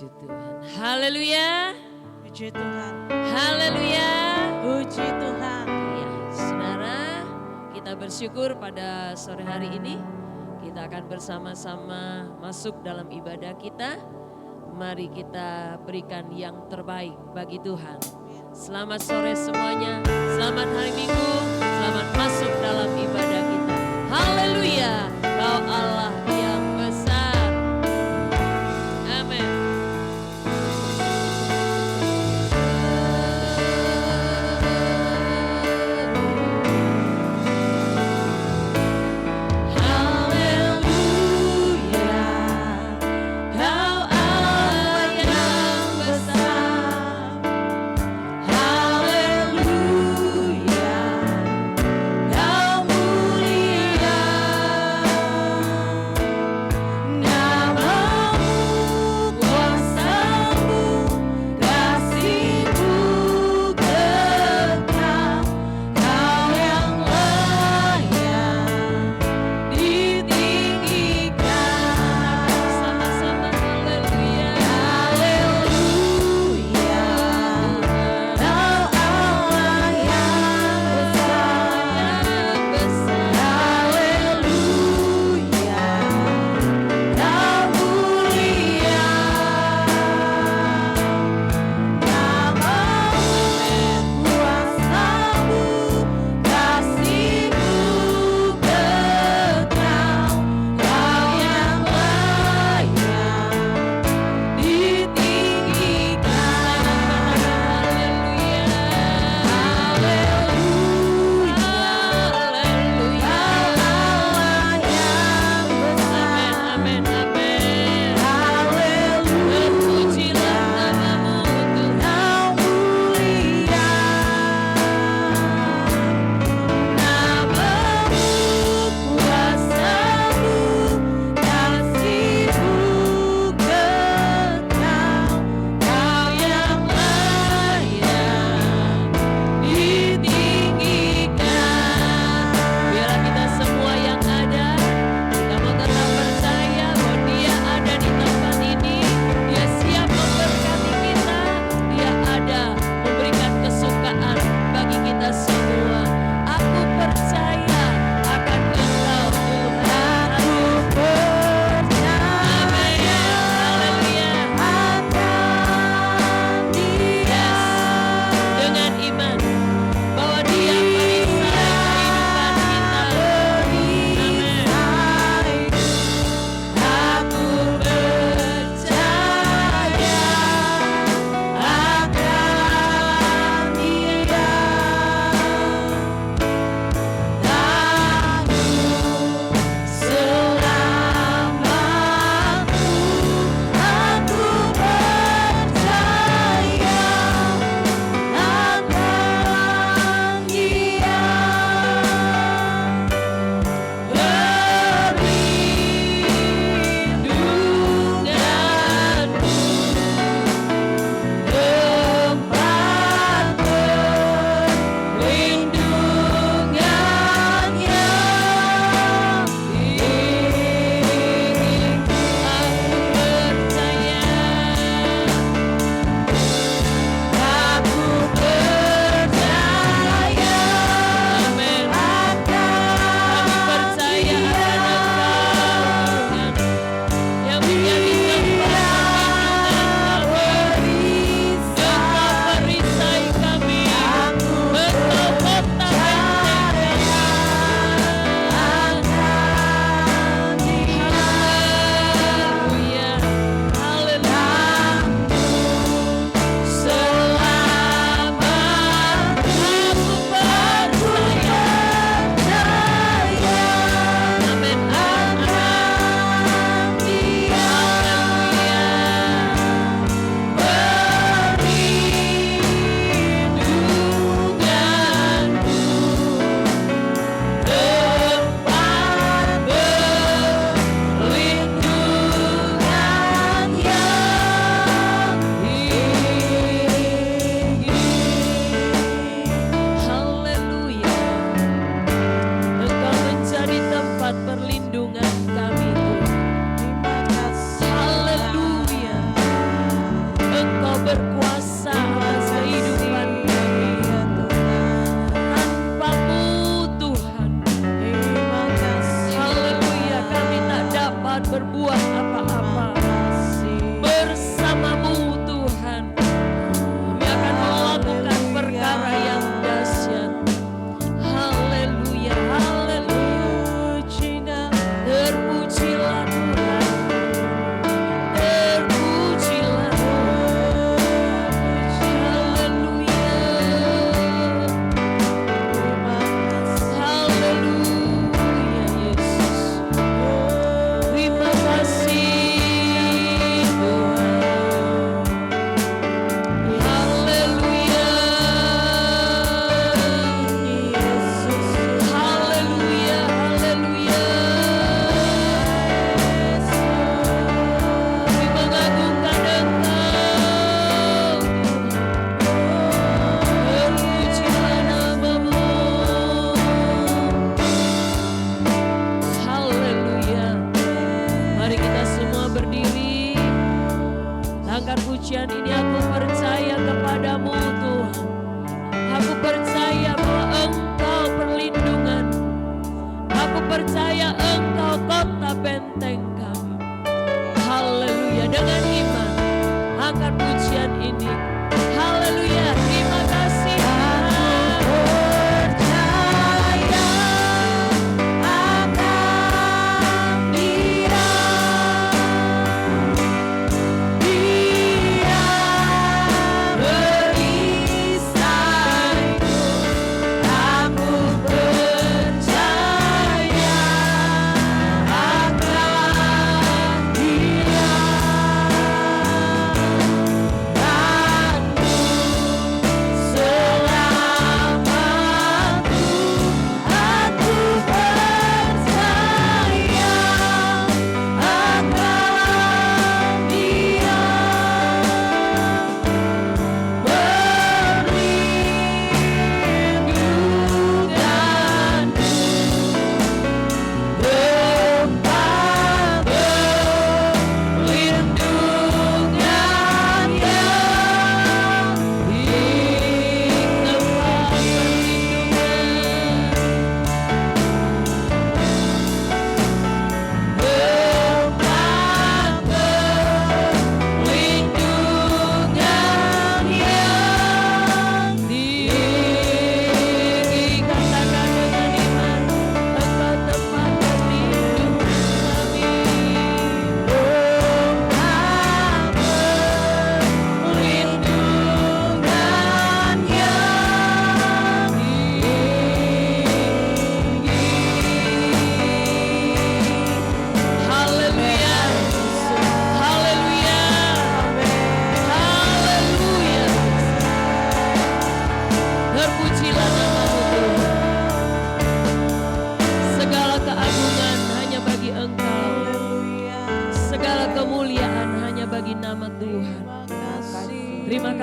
Puji Tuhan. Haleluya. Puji Tuhan. Haleluya. Puji Tuhan. Ya, saudara, kita bersyukur pada sore hari ini kita akan bersama-sama masuk dalam ibadah kita. Mari kita berikan yang terbaik bagi Tuhan. Selamat sore semuanya, selamat hari Minggu, selamat masuk dalam ibadah kita. Haleluya, Kau Allah yang besar. Amin. Haleluya,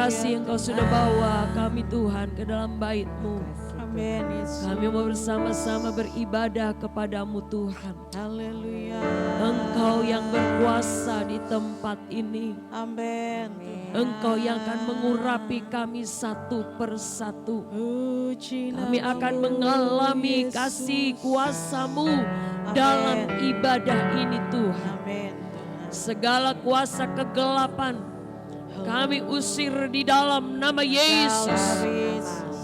kasih Engkau sudah bawa kami Tuhan ke dalam bait-Mu. Amin, Yesus. Kami mau bersama-sama beribadah kepadamu Tuhan. Haleluya. Engkau yang berkuasa di tempat ini. Amin. Engkau yang akan mengurapi kami satu persatu. Puji Kami nama akan mengalami Yesus. kasih kuasa-Mu dalam ibadah ini Tuhan. Amin. Tuhan. Segala kuasa kegelapan kami usir di dalam nama Yesus.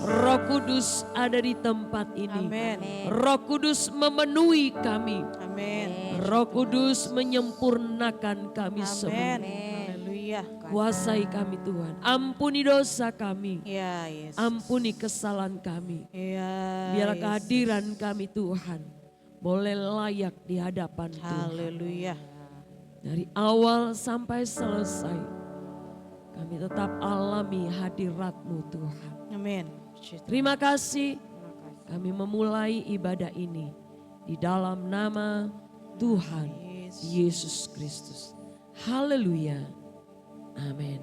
Roh Kudus ada di tempat ini. Amin. Roh Kudus memenuhi kami. Amin. Roh Kudus menyempurnakan kami Amin. semua. Haleluya. Kuasai kami Tuhan. Ampuni dosa kami. Ya, Yesus. Ampuni kesalahan kami. Ya, Biar Yesus. kehadiran kami Tuhan boleh layak di hadapan Tuhan. Haleluya. Dari awal sampai selesai kami tetap alami hadirat-Mu Tuhan. Amin. Terima kasih kami memulai ibadah ini di dalam nama Tuhan Yesus Kristus. Haleluya. Amin.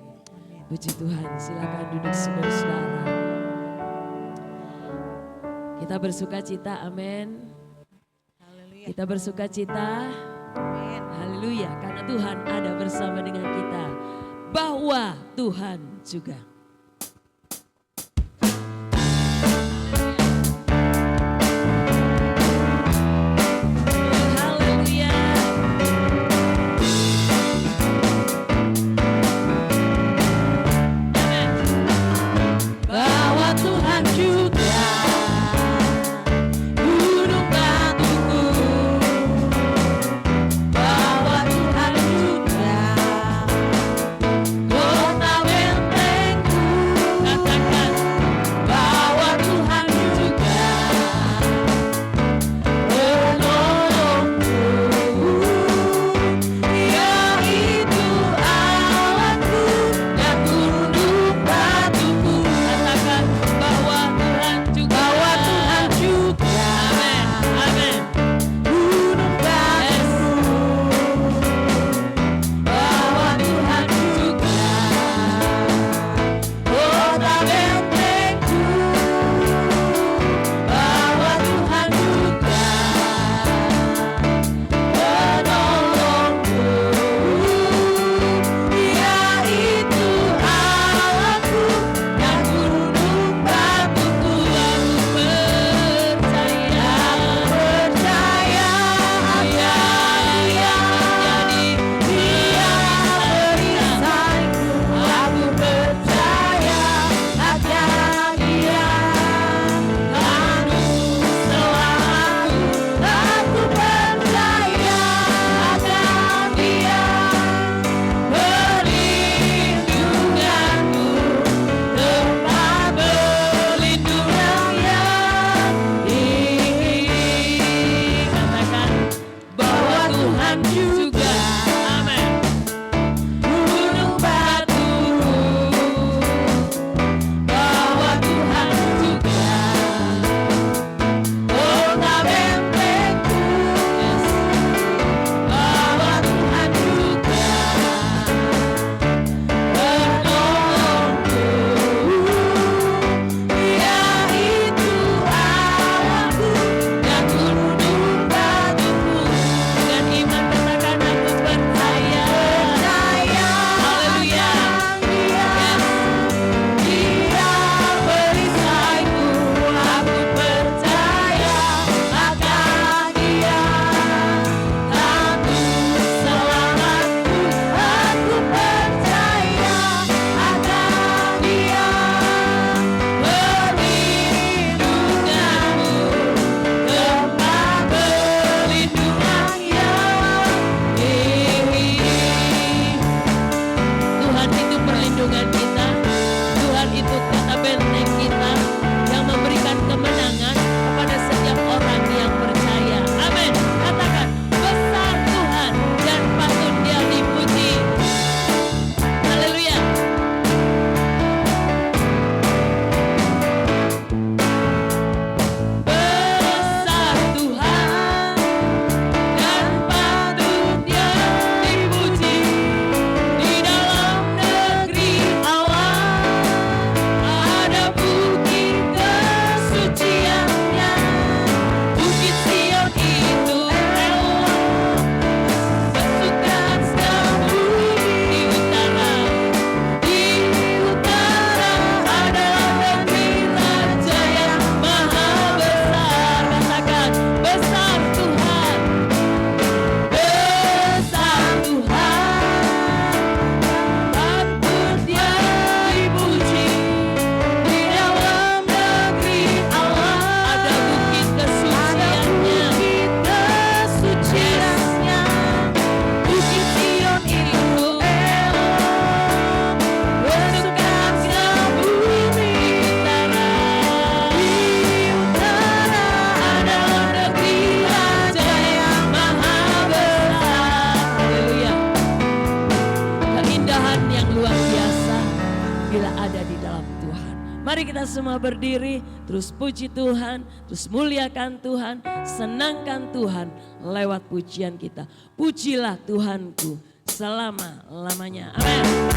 Puji Tuhan, silakan duduk saudara-saudara. Kita bersuka cita, amin. Haleluya. Kita bersuka cita, Amin. haleluya. Karena Tuhan ada bersama dengan kita. Bahwa Tuhan juga. Haleluya. Bahwa Tuhan juga gunung batuku, bahwa Tuhan juga kota bentengku. Mari kita semua berdiri, terus puji Tuhan, terus muliakan Tuhan, senangkan Tuhan lewat pujian kita. Pujilah Tuhanku selama-lamanya. Amin.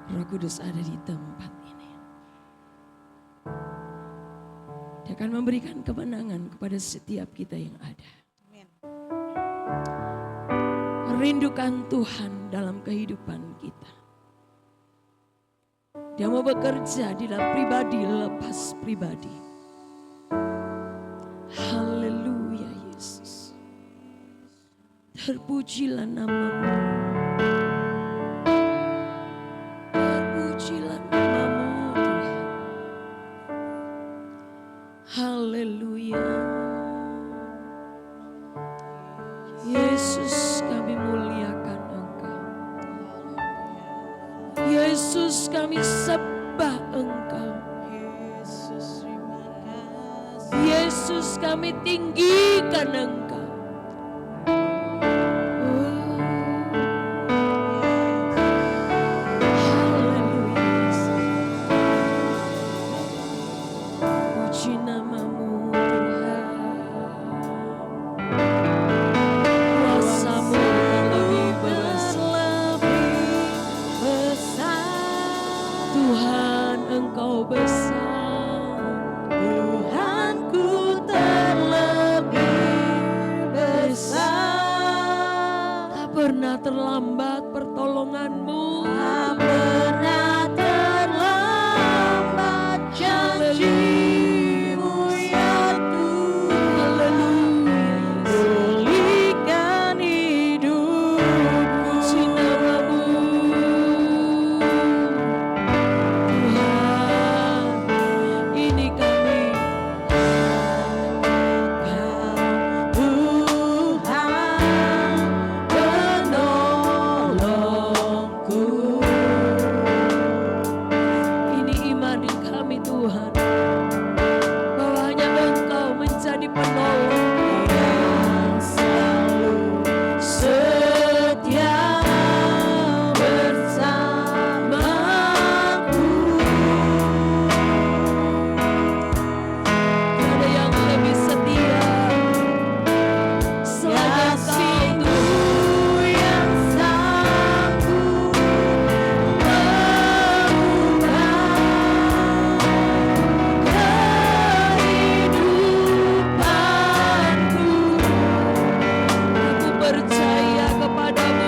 Roh Kudus ada di tempat ini. Dia akan memberikan kemenangan kepada setiap kita yang ada. Amin. Rindukan Tuhan dalam kehidupan kita. Dia mau bekerja di dalam pribadi lepas pribadi. Haleluya Yesus. Terpujilah namamu. Terpujilah namamu Tuhan. Haleluya. Yesus, kami muliakan Engkau. Yesus, kami sembah Engkau. Yesus, terima kasih. Yesus, kami tinggikan Engkau. Terlambat pertolonganmu, Tak pernah terlambat janjimu ya Tuhan. Haleluya. Pulihkan hidupku. Puji namamu Tuhan. Ini kami Tuhan, bahwa hanya Engkau menjadi penolong yang selalu setia bersamaku. Tidak ada yang lebih setia selain Kasih-Mu yang sanggup Aku percaya kepadamu.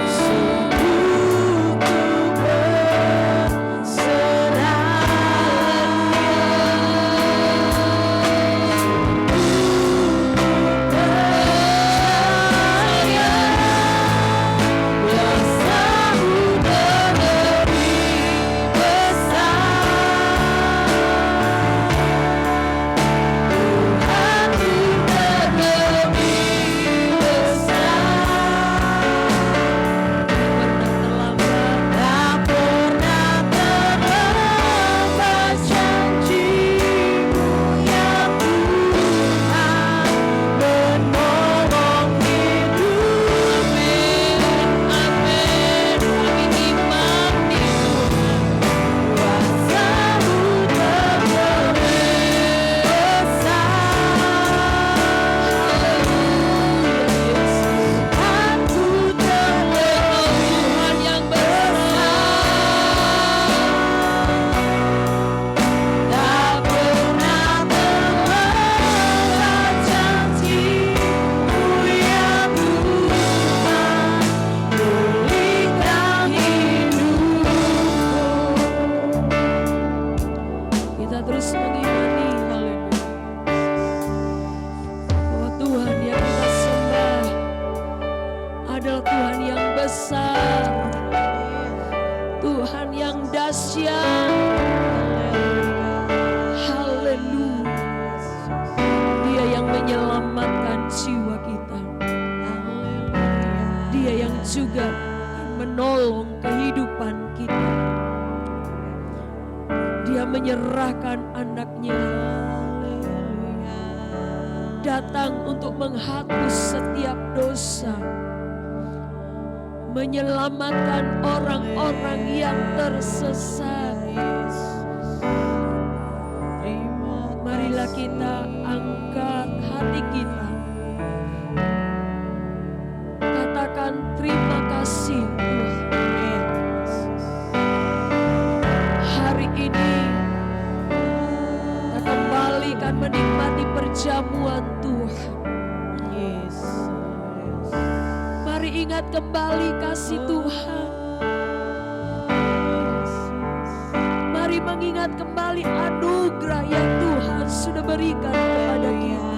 Juga menolong kehidupan kita. Dia menyerahkan anaknya datang untuk menghapus setiap dosa, menyelamatkan orang-orang yang tersesat. Marilah kita angkat hati kita, katakan terima kasih Tuhan. Hari ini kita kembali kan menikmati perjamuan Tuhan. Mari ingat kembali kasih Tuhan. Mari mengingat kembali anugerah yang Tuhan sudah berikan kepada kita.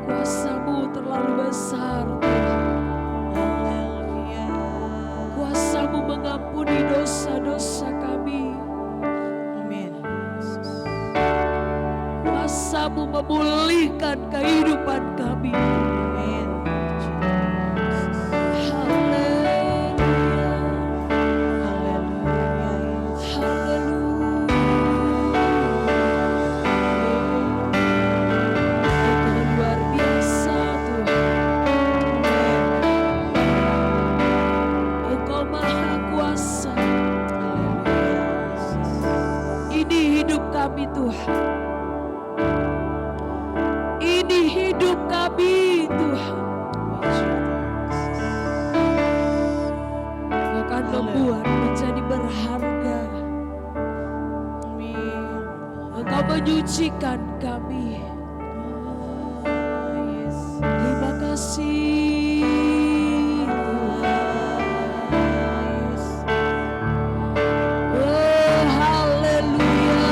Kuasa-Mu kuasa-Mu memulihkan kehidupan kami. Amin. Haleluya. Haleluya, Yesus. Haleluya. Engkau luar biasa Tuhan. Engkau maha kuasa. Haleluya, Yesus. Ini hidup kami Tuhan. Ini hidup kami Tuhan. Engkau akan membuat menjadi berharga. Amin. Engkau menyucikan kami. Yes. Terima kasih Tuhan. Yes. Oh haleluya.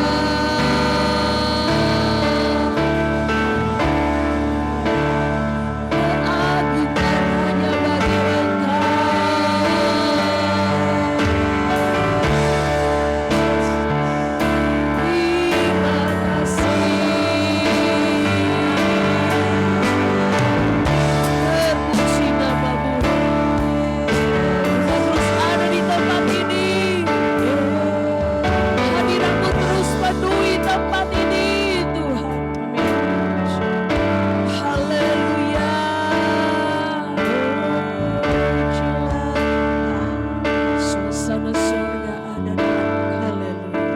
Keagungan hanya bagi Terima kasih. Terpuji nama-Mu. Engkau terus ada di tempat ini. Hadirat-Mu terus penuhi tempat ini Tuhan. Haleluya. Suasana surga ada dalam kami.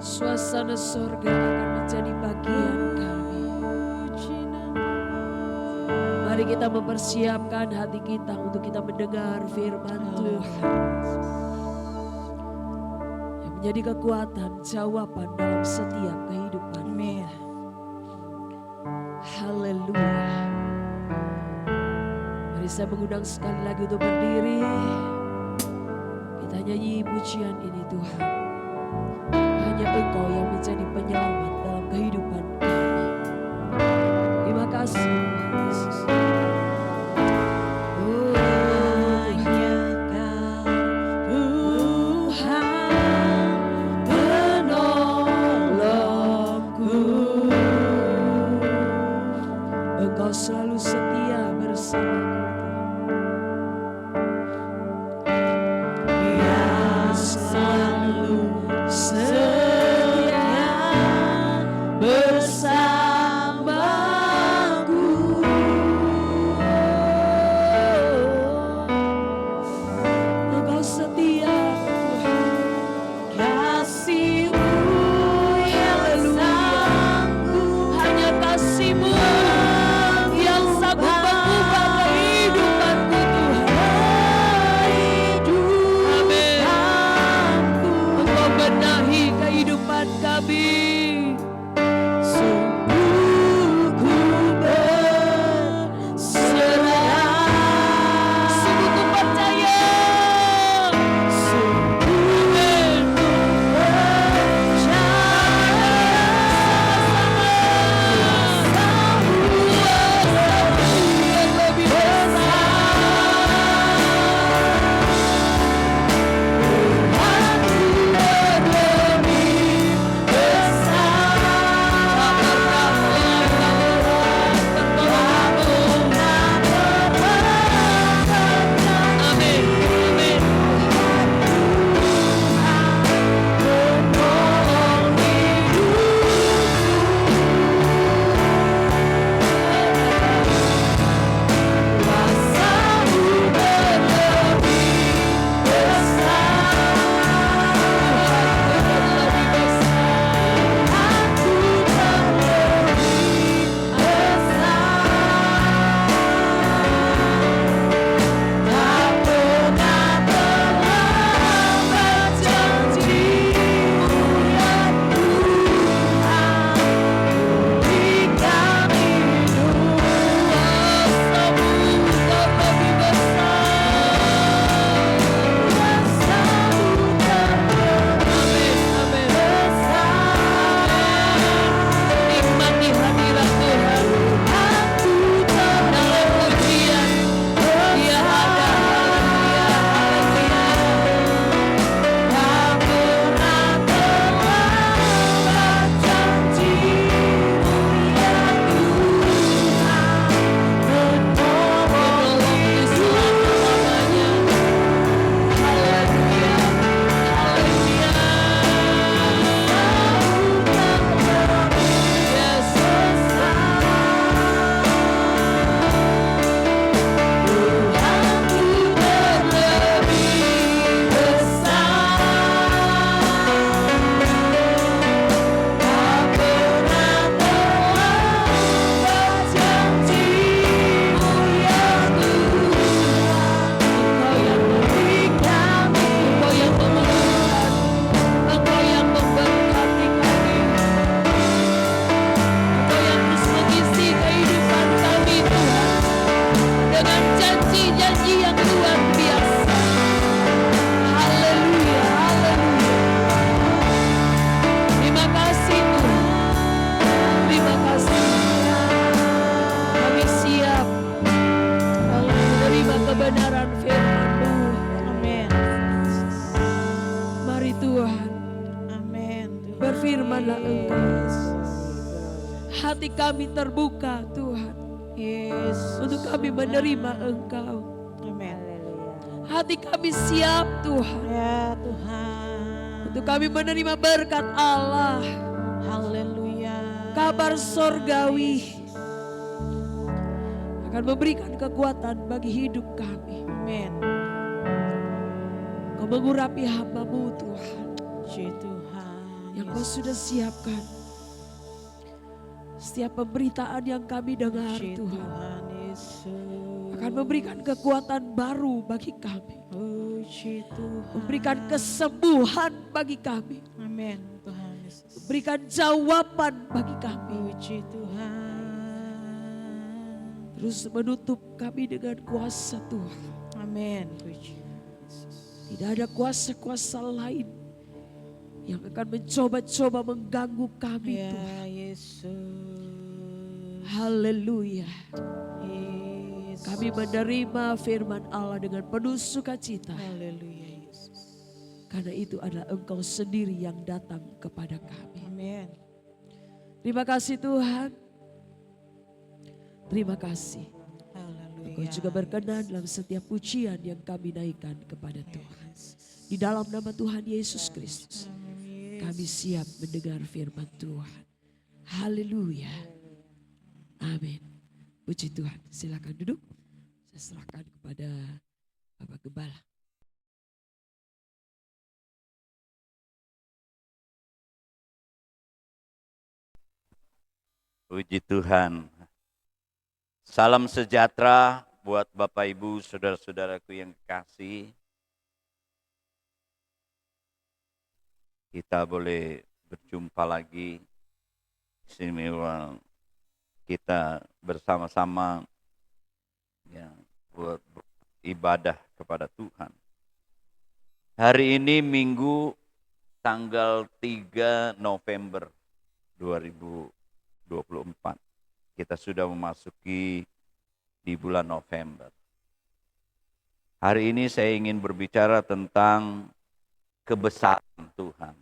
Suasana surga akan menjadi bagian kami. Mari kita mempersiapkan hati kita untuk kita mendengar firman Tuhan. Yang menjadi kekuatan, jawaban dalam setiap kehidupan. Amin. Haleluya. Mari saya mengundang sekali lagi untuk berdiri. Kita nyanyi pujian ini Tuhan. Hanya Engkau yang menjadi penyelamat dalam kehidupan kami. Terima kasih Tuhan Yesus. Oh, Hanya Kau Tuhan penolongku. Engkau selalu setia bersamaku. Yang selalu setia bersamaku. Engkau setia Kasih-Mu yang sanggup hanya kasih-Mu yang sanggup mengubah hati kami terbuka Tuhan, Yes. untuk kami menerima Engkau. Amen. Hati kami siap Tuhan, Ya Tuhan. untuk kami menerima berkat Allah, Haleluya. kabar sorgawi akan memberikan kekuatan bagi hidup kami. Amin. Kau mengurapi hamba-Mu Tuhan, Puji Tuhan. yang Kau sudah siapkan. Setiap pemberitaan yang kami dengar Puji Tuhan Tuhan Yesus. akan memberikan kekuatan baru bagi kami, Puji Tuhan. memberikan kesembuhan bagi kami, Amin. Tuhan Yesus. memberikan jawaban bagi kami. Puji Tuhan. Terus menutup kami dengan kuasa Tuhan. Amin. Puji Yesus. Tidak ada kuasa-kuasa lain yang akan mencoba-coba mengganggu kami Ya Tuhan. Yesus. Haleluya. Yesus. Kami menerima firman Allah dengan penuh sukacita. Haleluya Yesus. Karena itu adalah Engkau sendiri yang datang kepada kami. Amin. Terima kasih Tuhan. Terima kasih. Haleluya. Engkau juga berkenan dalam setiap pujian yang kami naikkan kepada Tuhan. Di dalam nama Tuhan Yesus Kristus, kami siap mendengar firman Tuhan. Haleluya. Amin. Puji Tuhan. Silakan duduk. Saya serahkan kepada Bapak Gembala. Puji Tuhan. Salam sejahtera buat Bapak Ibu, saudara-saudaraku yang kasih. Kita boleh berjumpa lagi. Istimewa kita bersama-sama ya, buat ibadah kepada Tuhan. Hari ini Minggu tanggal 3 November 2024. Kita sudah memasuki di bulan November. Hari ini saya ingin berbicara tentang kebesaran Tuhan.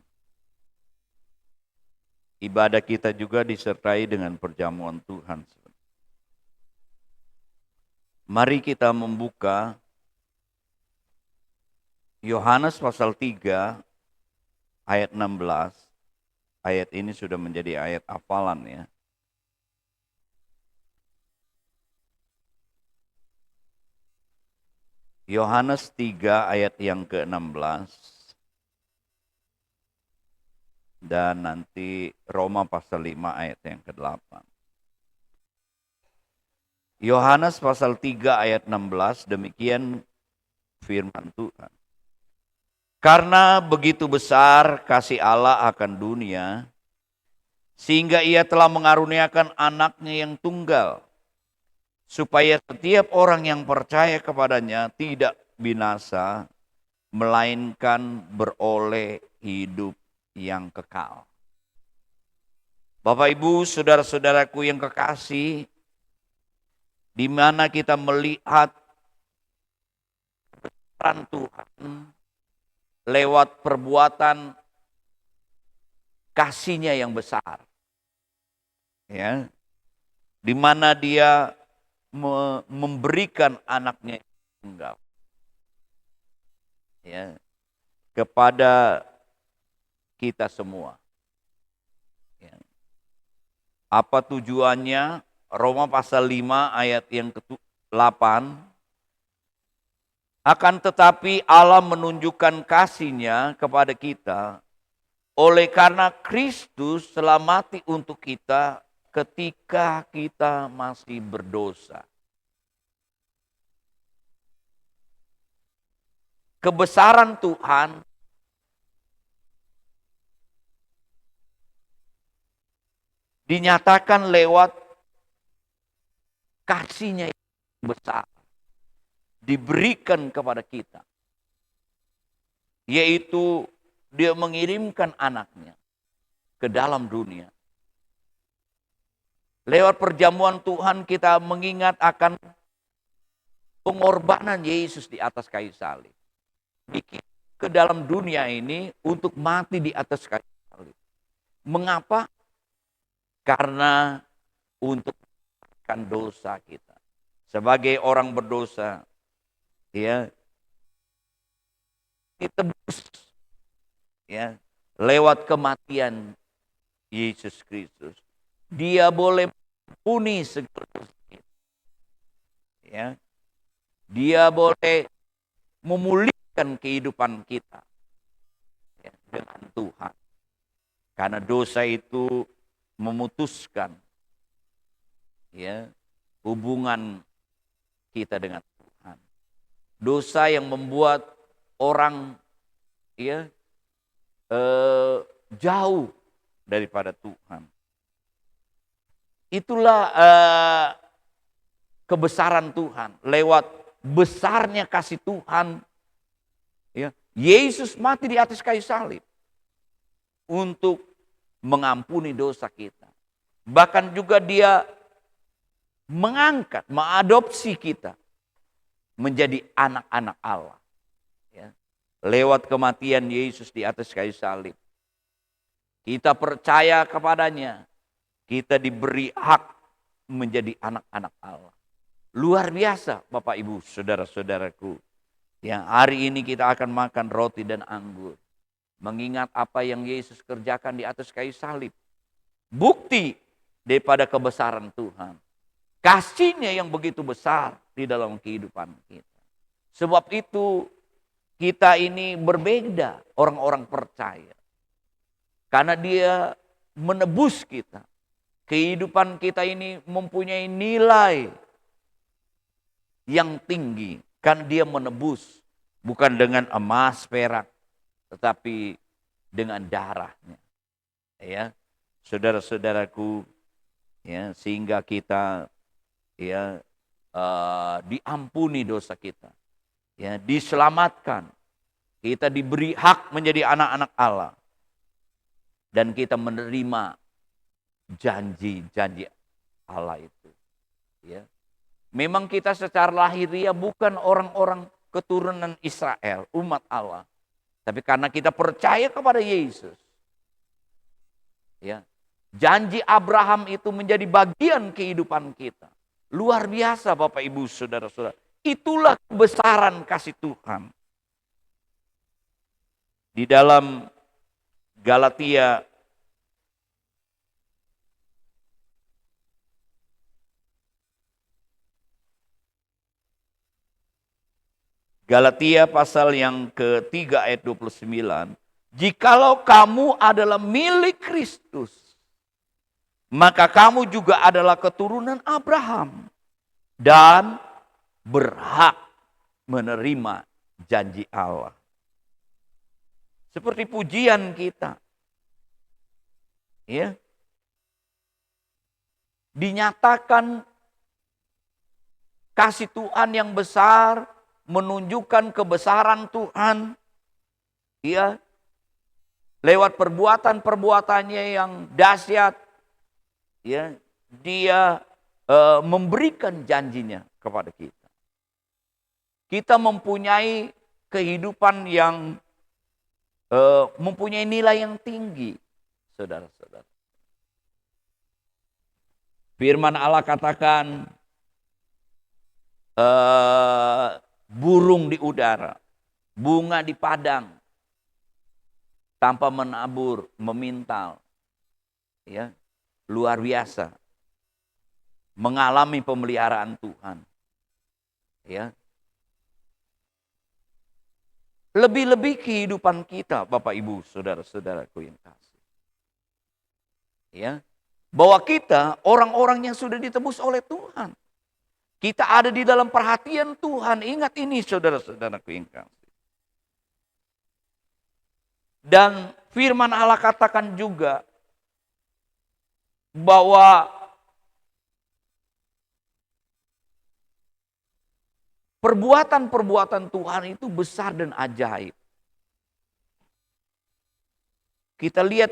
Ibadah kita juga disertai dengan perjamuan Tuhan. Mari kita membuka Yohanes pasal 3 ayat 16. Ayat ini sudah menjadi ayat hafalan ya. Yohanes 3 ayat yang ke-16 dan nanti Roma pasal 5 ayat yang ke-8. Yohanes pasal 3 ayat 16 demikian firman Tuhan. Karena begitu besar kasih Allah akan dunia sehingga Ia telah mengaruniakan anaknya yang tunggal, supaya setiap orang yang percaya kepadanya tidak binasa, melainkan beroleh hidup yang kekal. Bapak Ibu, saudara-saudaraku yang kekasih, di mana kita melihat peran Tuhan lewat perbuatan kasih-Nya yang besar. Ya, di mana Dia memberikan anaknya tunggal ya kepada kita semua. Ya. Apa tujuannya? Roma pasal 5 ayat yang ke-8. Akan tetapi Allah menunjukkan kasih-Nya kepada kita oleh karena Kristus telah mati untuk kita ketika kita masih berdosa. Kebesaran Tuhan dinyatakan lewat kasih-Nya yang besar. Diberikan kepada kita. Yaitu Dia mengirimkan anaknya ke dalam dunia. Lewat perjamuan Tuhan kita mengingat akan pengorbanan Yesus di atas kayu salib. Ke dalam dunia ini untuk mati di atas kayu salib. Mengapa? Karena untuk kan dosa kita. Sebagai orang berdosa, ya, ditebus, ya, lewat kematian Yesus Kristus. Dia boleh ampuni segala dosa kita. Ya. Dia boleh memulihkan kehidupan kita, ya, dengan Tuhan. Karena dosa itu memutuskan, ya, hubungan kita dengan Tuhan. Dosa yang membuat orang, ya, jauh daripada Tuhan. Itulah kebesaran Tuhan. Lewat besarnya kasih Tuhan, ya, Yesus mati di atas kayu salib untuk mengampuni dosa kita. Bahkan juga dia mengangkat, mengadopsi kita menjadi anak-anak Allah. Ya. Lewat kematian Yesus di atas kayu salib. Kita percaya kepadanya. Kita diberi hak menjadi anak-anak Allah. Luar biasa Bapak Ibu, saudara-saudaraku. Yang hari ini kita akan makan roti dan anggur. Mengingat apa yang Yesus kerjakan di atas kayu salib. Bukti daripada kebesaran Tuhan. Kasihnya yang begitu besar di dalam kehidupan kita. Sebab itu kita ini berbeda orang-orang percaya. Karena dia menebus kita. Kehidupan kita ini mempunyai nilai yang tinggi. Karena dia menebus. Bukan dengan emas, perak. Tetapi dengan darahnya. Ya, saudara-saudaraku. Ya, sehingga kita, ya, diampuni dosa kita, ya, diselamatkan, kita diberi hak menjadi anak-anak Allah, dan kita menerima janji-janji Allah itu. Ya, memang kita secara lahiriah bukan orang-orang keturunan Israel, umat Allah, tapi karena kita percaya kepada Yesus, ya, janji Abraham itu menjadi bagian kehidupan kita. Luar biasa Bapak Ibu Saudara-saudara. Itulah kebesaran kasih Tuhan. Di dalam Galatia pasal yang ketiga ayat 29. Jikalau kamu adalah milik Kristus, maka kamu juga adalah keturunan Abraham dan berhak menerima janji Allah. Seperti pujian kita, ya, dinyatakan kasih Tuhan yang besar, menunjukkan kebesaran Tuhan, ya, lewat perbuatan-perbuatannya yang dahsyat. Ya, dia memberikan janjinya kepada kita. Kita mempunyai kehidupan yang mempunyai nilai yang tinggi, saudara-saudara. Firman Allah katakan, burung di udara, bunga di padang, tanpa menabur, memintal, ya, luar biasa, mengalami pemeliharaan Tuhan, ya. Lebih-lebih kehidupan kita, Bapak Ibu, saudara-saudaraku yang kasih, ya, bahwa kita orang-orang yang sudah ditebus oleh Tuhan, kita ada di dalam perhatian Tuhan. Ingat ini, saudara-saudaraku yang kasih. Dan firman Allah katakan juga bahwa perbuatan-perbuatan Tuhan itu besar dan ajaib. Kita lihat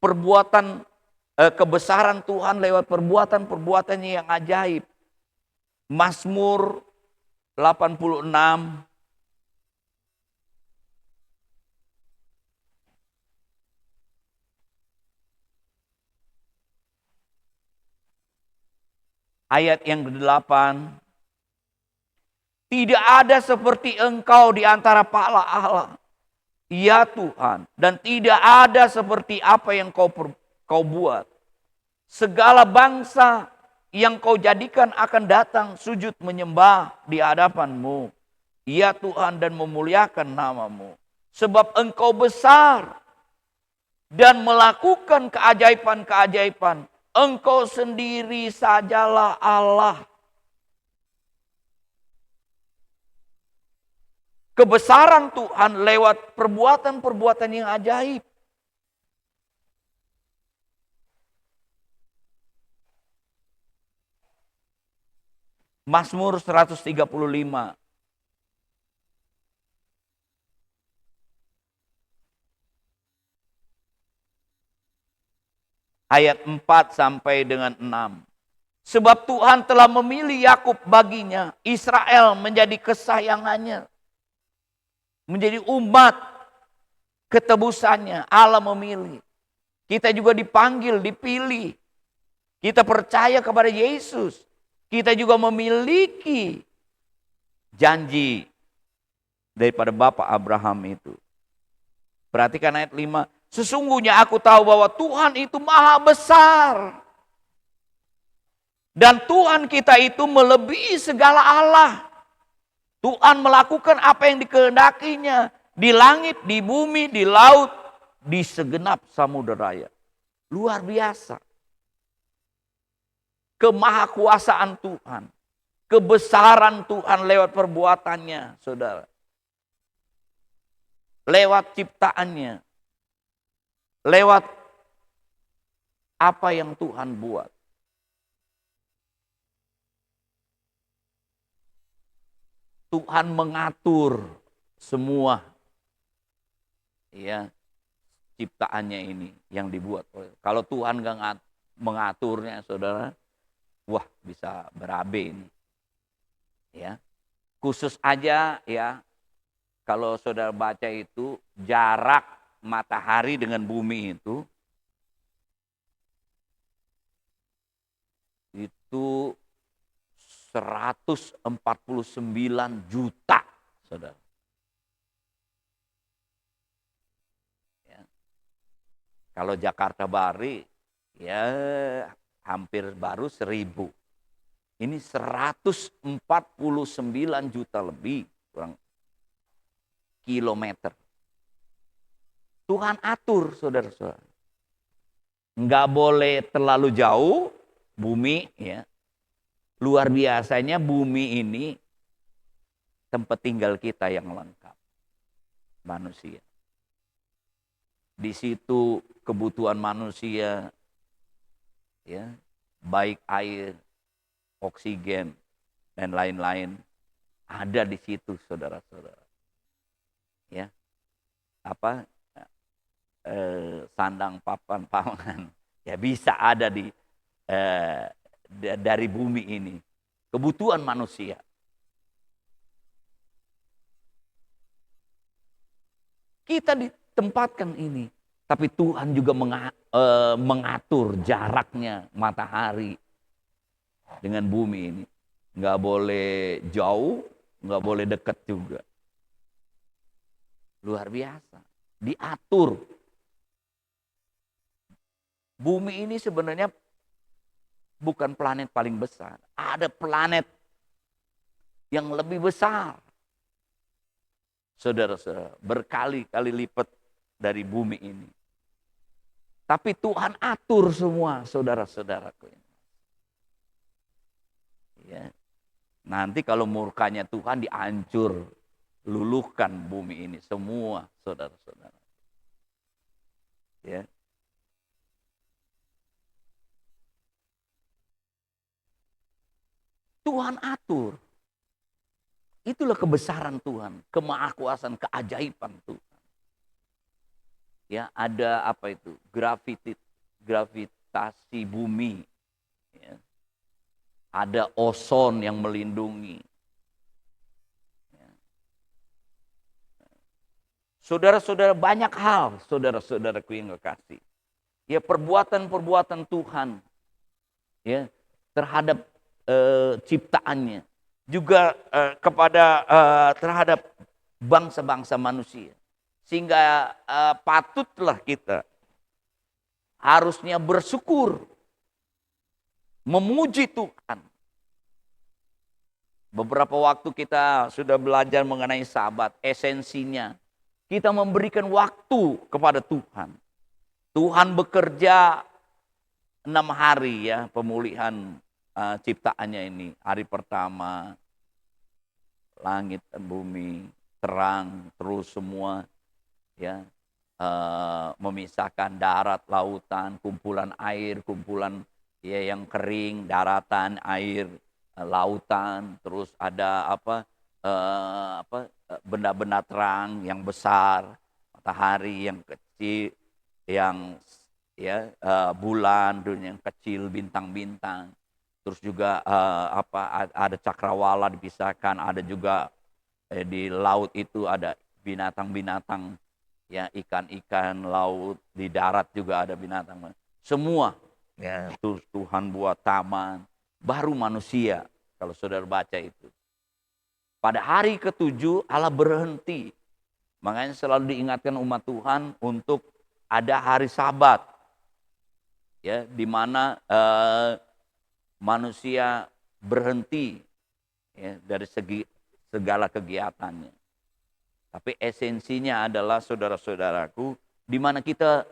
perbuatan kebesaran Tuhan lewat perbuatan-perbuatannya yang ajaib. Mazmur 86 ayat yang ke-8. Tidak ada seperti Engkau di antara para Allah, ya Tuhan, dan tidak ada seperti apa yang kau buat. Segala bangsa yang kau jadikan akan datang sujud menyembah di hadapan-Mu, ya Tuhan, dan memuliakan nama-Mu. Sebab Engkau besar dan melakukan keajaiban-keajaiban. Engkau sendiri sajalah Allah. Kebesaran Tuhan lewat perbuatan-perbuatan yang ajaib. Mazmur 135. Ayat 4 sampai dengan 6. Sebab Tuhan telah memilih Yakub baginya, Israel menjadi kesayangannya. Menjadi umat ketebusannya. Allah memilih. Kita juga dipanggil, dipilih. Kita percaya kepada Yesus. Kita juga memiliki janji daripada Bapak Abraham itu. Perhatikan ayat 5. Sesungguhnya aku tahu bahwa Tuhan itu maha besar. Dan Tuhan kita itu melebihi segala Allah. Tuhan melakukan apa yang dikehendakinya. Di langit, di bumi, di laut, di segenap samudera. Luar biasa. Kemahakuasaan Tuhan. Kebesaran Tuhan lewat perbuatannya, saudara. Lewat ciptaannya. Lewat apa yang Tuhan buat. Tuhan mengatur semua ya ciptaannya ini yang dibuat. Kalau Tuhan nggak mengaturnya, saudara, wah bisa berabe ini. Ya, khusus aja ya, kalau saudara baca itu jarak matahari dengan bumi itu 149 juta, saudara. Ya. Kalau Jakarta Bari, ya hampir baru 1000. Ini 149 juta lebih kurang kilometer. Tuhan atur, saudara-saudara. Enggak boleh terlalu jauh bumi, ya. Luar biasanya bumi ini tempat tinggal kita yang lengkap. Manusia. Di situ kebutuhan manusia, ya, baik air, oksigen, dan lain-lain ada di situ, saudara-saudara. Ya, apa sandang, papan, pangan, ya bisa ada di dari bumi ini. Kebutuhan manusia. Kita ditempatkan ini. Tapi Tuhan juga mengatur jaraknya matahari dengan bumi ini. Nggak boleh jauh, nggak boleh dekat juga. Luar biasa. Diatur. Bumi ini sebenarnya bukan planet paling besar. Ada planet yang lebih besar. Saudara-saudara, berkali-kali lipat dari bumi ini. Tapi Tuhan atur semua, saudara-saudaraku. Ya. Nanti kalau murkanya Tuhan dihancur, luluhkan bumi ini semua, saudara-saudara. Ya. Tuhan atur. Itulah kebesaran Tuhan, kemahakuasaan, keajaiban Tuhan. Ya, ada apa itu? Gravitasi bumi. Ya. Ada ozon yang melindungi. Ya. Saudara-saudara, banyak hal, saudara-saudaraku yang kekasih. Ya, perbuatan-perbuatan Tuhan, ya, terhadap ciptaannya, juga kepada terhadap bangsa-bangsa manusia. Sehingga patutlah kita harusnya bersyukur, memuji Tuhan. Beberapa waktu kita sudah belajar mengenai Sabat, esensinya. Kita memberikan waktu kepada Tuhan. Tuhan bekerja 6 hari ya, pemulihan ciptaannya ini. Hari pertama, langit dan bumi, terang, terus semua ya, memisahkan darat, lautan, kumpulan air, kumpulan ya yang kering, daratan, air, lautan, terus ada benda-benda terang yang besar, matahari yang kecil, yang ya bulan, dunia yang kecil, bintang-bintang. Terus juga ada cakrawala dipisahkan, ada juga di laut itu ada binatang-binatang, ya ikan-ikan laut, di darat juga ada binatang. Semua ya Tuhan buat taman, baru manusia kalau saudara baca itu. Pada hari ke-7 Allah berhenti. Makanya selalu diingatkan umat Tuhan untuk ada hari Sabat. Ya, di mana manusia berhenti ya, dari segi segala kegiatannya. Tapi esensinya adalah saudara-saudaraku, di mana kita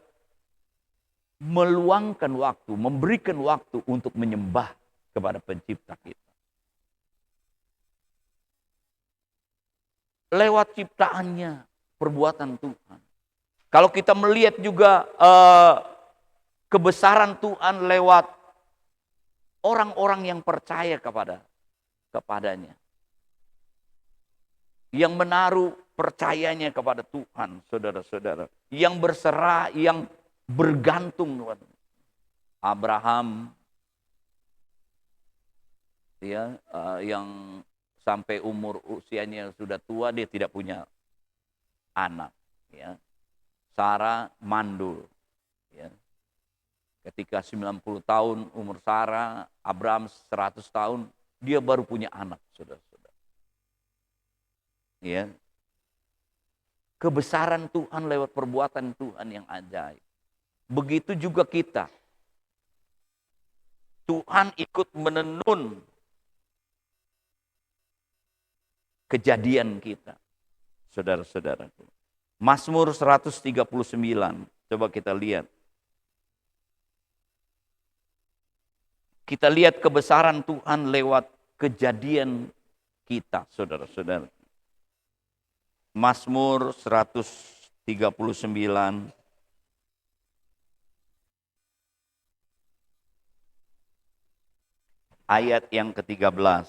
meluangkan waktu, memberikan waktu untuk menyembah kepada pencipta kita. Lewat ciptaannya, perbuatan Tuhan. Kalau kita melihat juga kebesaran Tuhan lewat orang-orang yang percaya kepadanya. Yang menaruh percayanya kepada Tuhan, saudara-saudara. Yang berserah, yang bergantung. Abraham, ya, yang sampai umur usianya sudah tua, dia tidak punya anak. Ya. Sarah mandul. Ya. Ketika 90 tahun umur Sarah, Abraham 100 tahun, dia baru punya anak, saudara-saudara. Ya. Kebesaran Tuhan lewat perbuatan Tuhan yang ajaib. Begitu juga kita. Tuhan ikut menenun kejadian kita, saudara-saudaraku. Mazmur 139, coba kita lihat. Kita lihat kebesaran Tuhan lewat kejadian kita, saudara-saudara. Mazmur 139 ayat yang ke-13.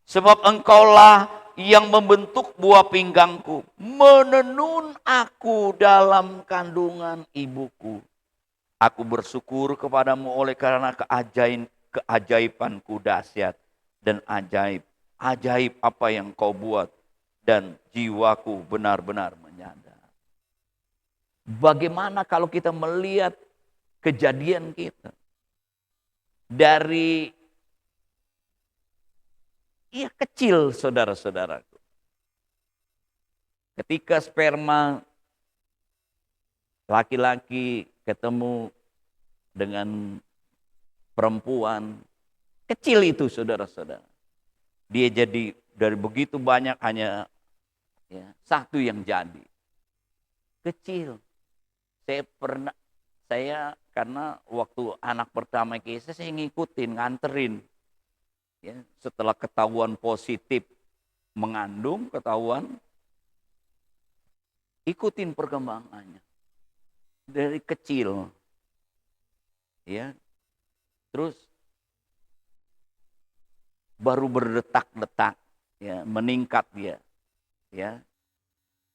Sebab engkaulah yang membentuk buah pinggangku, menenun aku dalam kandungan ibuku. Aku bersyukur kepadamu oleh karena keajaibanku dahsyat dan ajaib. Ajaib apa yang kau buat dan jiwaku benar-benar menyadar. Bagaimana kalau kita melihat kejadian kita dari kecil, saudara-saudaraku. Ketika sperma laki-laki ketemu dengan perempuan, kecil itu saudara-saudara. Dia jadi dari begitu banyak hanya satu yang jadi. Kecil. Saya karena waktu anak pertama saya ngikutin, nganterin. Ya, setelah ketahuan positif mengandung, ikutin perkembangannya dari kecil, ya, terus baru berdetak-detak, ya, meningkat dia, ya,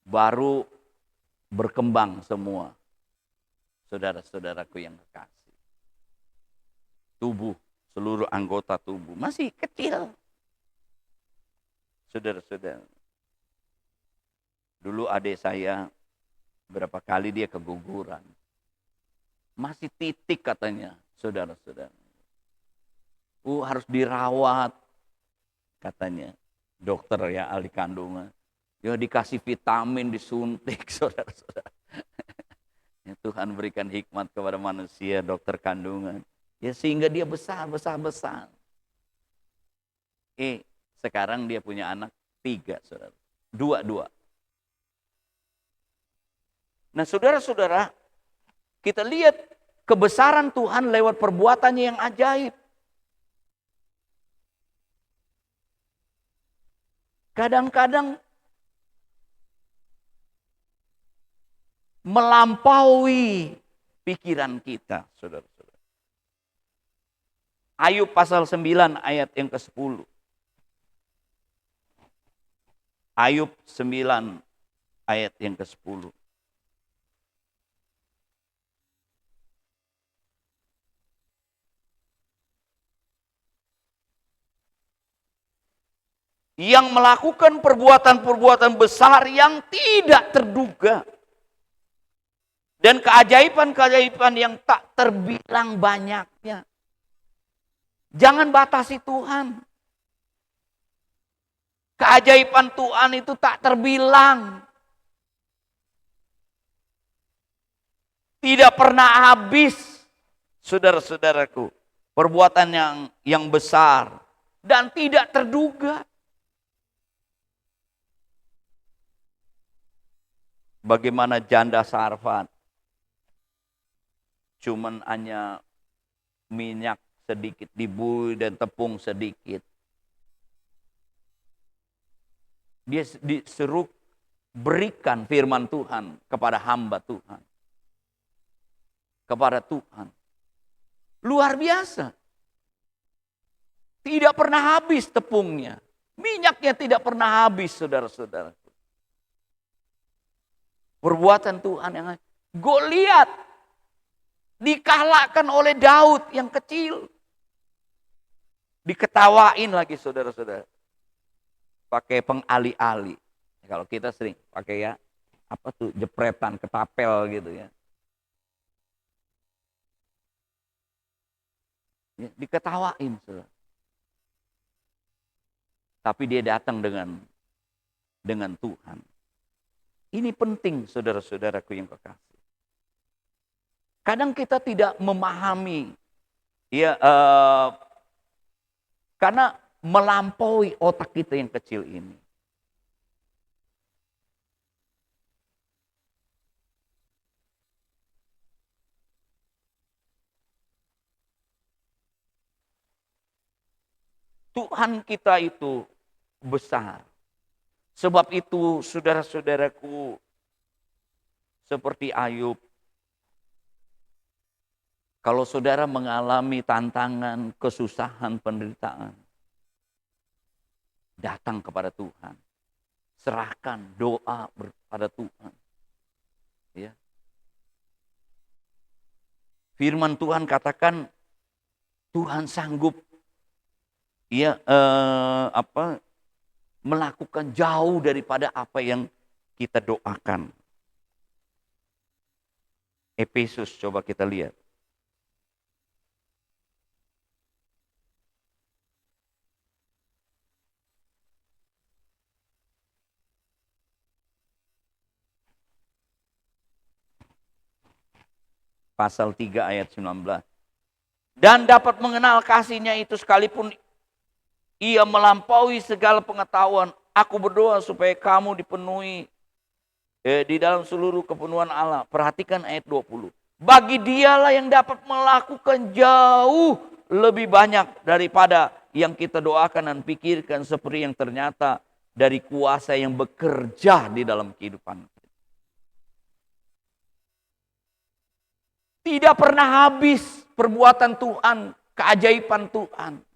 baru berkembang semua, saudara-saudaraku yang kekasih, tubuh. Seluruh anggota tubuh masih kecil, saudara-saudara. Dulu adik saya berapa kali dia keguguran, masih titik katanya, saudara-saudara. Harus dirawat katanya. Dokter ya, ahli kandungan. Ya dikasih vitamin, disuntik, saudara-saudara. Ya, Tuhan berikan hikmat kepada manusia, dokter kandungan. Ya sehingga dia besar. Sekarang dia punya anak 3, saudara. 2. Nah saudara-saudara, kita lihat kebesaran Tuhan lewat perbuatannya yang ajaib. Kadang-kadang melampaui pikiran kita, saudara-saudara. Ayub pasal 9 ayat yang ke-10. Ayub 9 ayat yang ke-10. Yang melakukan perbuatan-perbuatan besar yang tidak terduga. Dan keajaiban-keajaiban yang tak terbilang banyaknya. Jangan batasi Tuhan. Keajaiban Tuhan itu tak terbilang. Tidak pernah habis, saudara-saudaraku. Perbuatan yang besar dan tidak terduga. Bagaimana janda Sarfat, cuman hanya minyak sedikit dibuih dan tepung sedikit. Dia disuruh berikan firman Tuhan kepada hamba Tuhan. Kepada Tuhan. Luar biasa. Tidak pernah habis tepungnya. Minyaknya tidak pernah habis, saudara-saudara. Perbuatan Tuhan yang Goliat dikalahkan oleh Daud yang kecil. Diketawain lagi, saudara-saudara. Pakai pengali-ali. Kalau kita sering pakai ya, apa tuh, jepretan, ketapel gitu ya. Diketawain, saudara. Tapi dia datang dengan Tuhan. Ini penting, saudara-saudaraku yang kekasih. Kadang kita tidak memahami, ya, karena melampaui otak kita yang kecil ini. Tuhan kita itu besar. Sebab itu saudara-saudaraku, seperti Ayub, kalau saudara mengalami tantangan, kesusahan, penderitaan, datang kepada Tuhan. Serahkan doa kepada Tuhan. Ya. Firman Tuhan katakan, Tuhan sanggup melakukan jauh daripada apa yang kita doakan. Efesus, coba kita lihat. Pasal 3 ayat 19. Dan dapat mengenal kasih-Nya itu sekalipun ia melampaui segala pengetahuan. Aku berdoa supaya kamu dipenuhi di dalam seluruh kepenuhan Allah. Perhatikan ayat 20. Bagi Dialah yang dapat melakukan jauh lebih banyak daripada yang kita doakan dan pikirkan, seperti yang ternyata dari kuasa yang bekerja di dalam kehidupan. Tidak pernah habis perbuatan Tuhan, keajaiban Tuhan.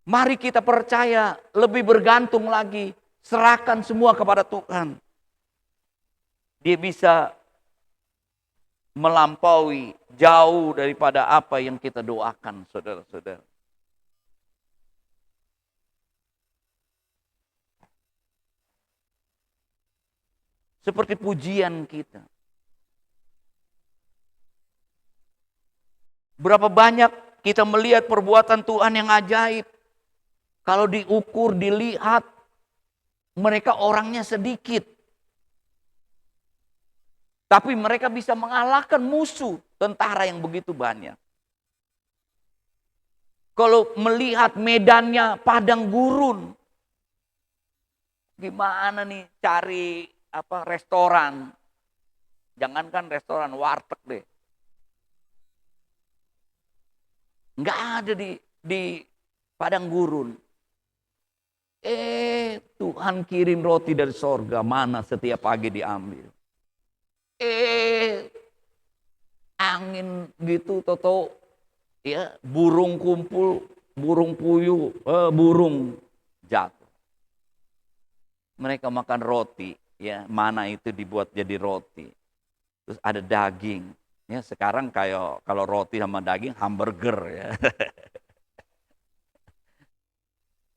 Mari kita percaya, lebih bergantung lagi, serahkan semua kepada Tuhan. Dia bisa melampaui jauh daripada apa yang kita doakan, saudara-saudara. Seperti pujian kita. Berapa banyak kita melihat perbuatan Tuhan yang ajaib. Kalau diukur, dilihat, mereka orangnya sedikit. Tapi mereka bisa mengalahkan musuh tentara yang begitu banyak. Kalau melihat medannya padang gurun, gimana nih cari restoran? Jangankan restoran, warteg deh. Nggak ada di padang gurun. Tuhan kirim roti dari sorga, mana setiap pagi diambil. Angin gitu, toto ya, burung kumpul, burung puyuh, burung jatuh. Mereka makan roti, ya, mana itu dibuat jadi roti. Terus ada daging. Ya, sekarang kayak kalau roti sama daging hamburger ya.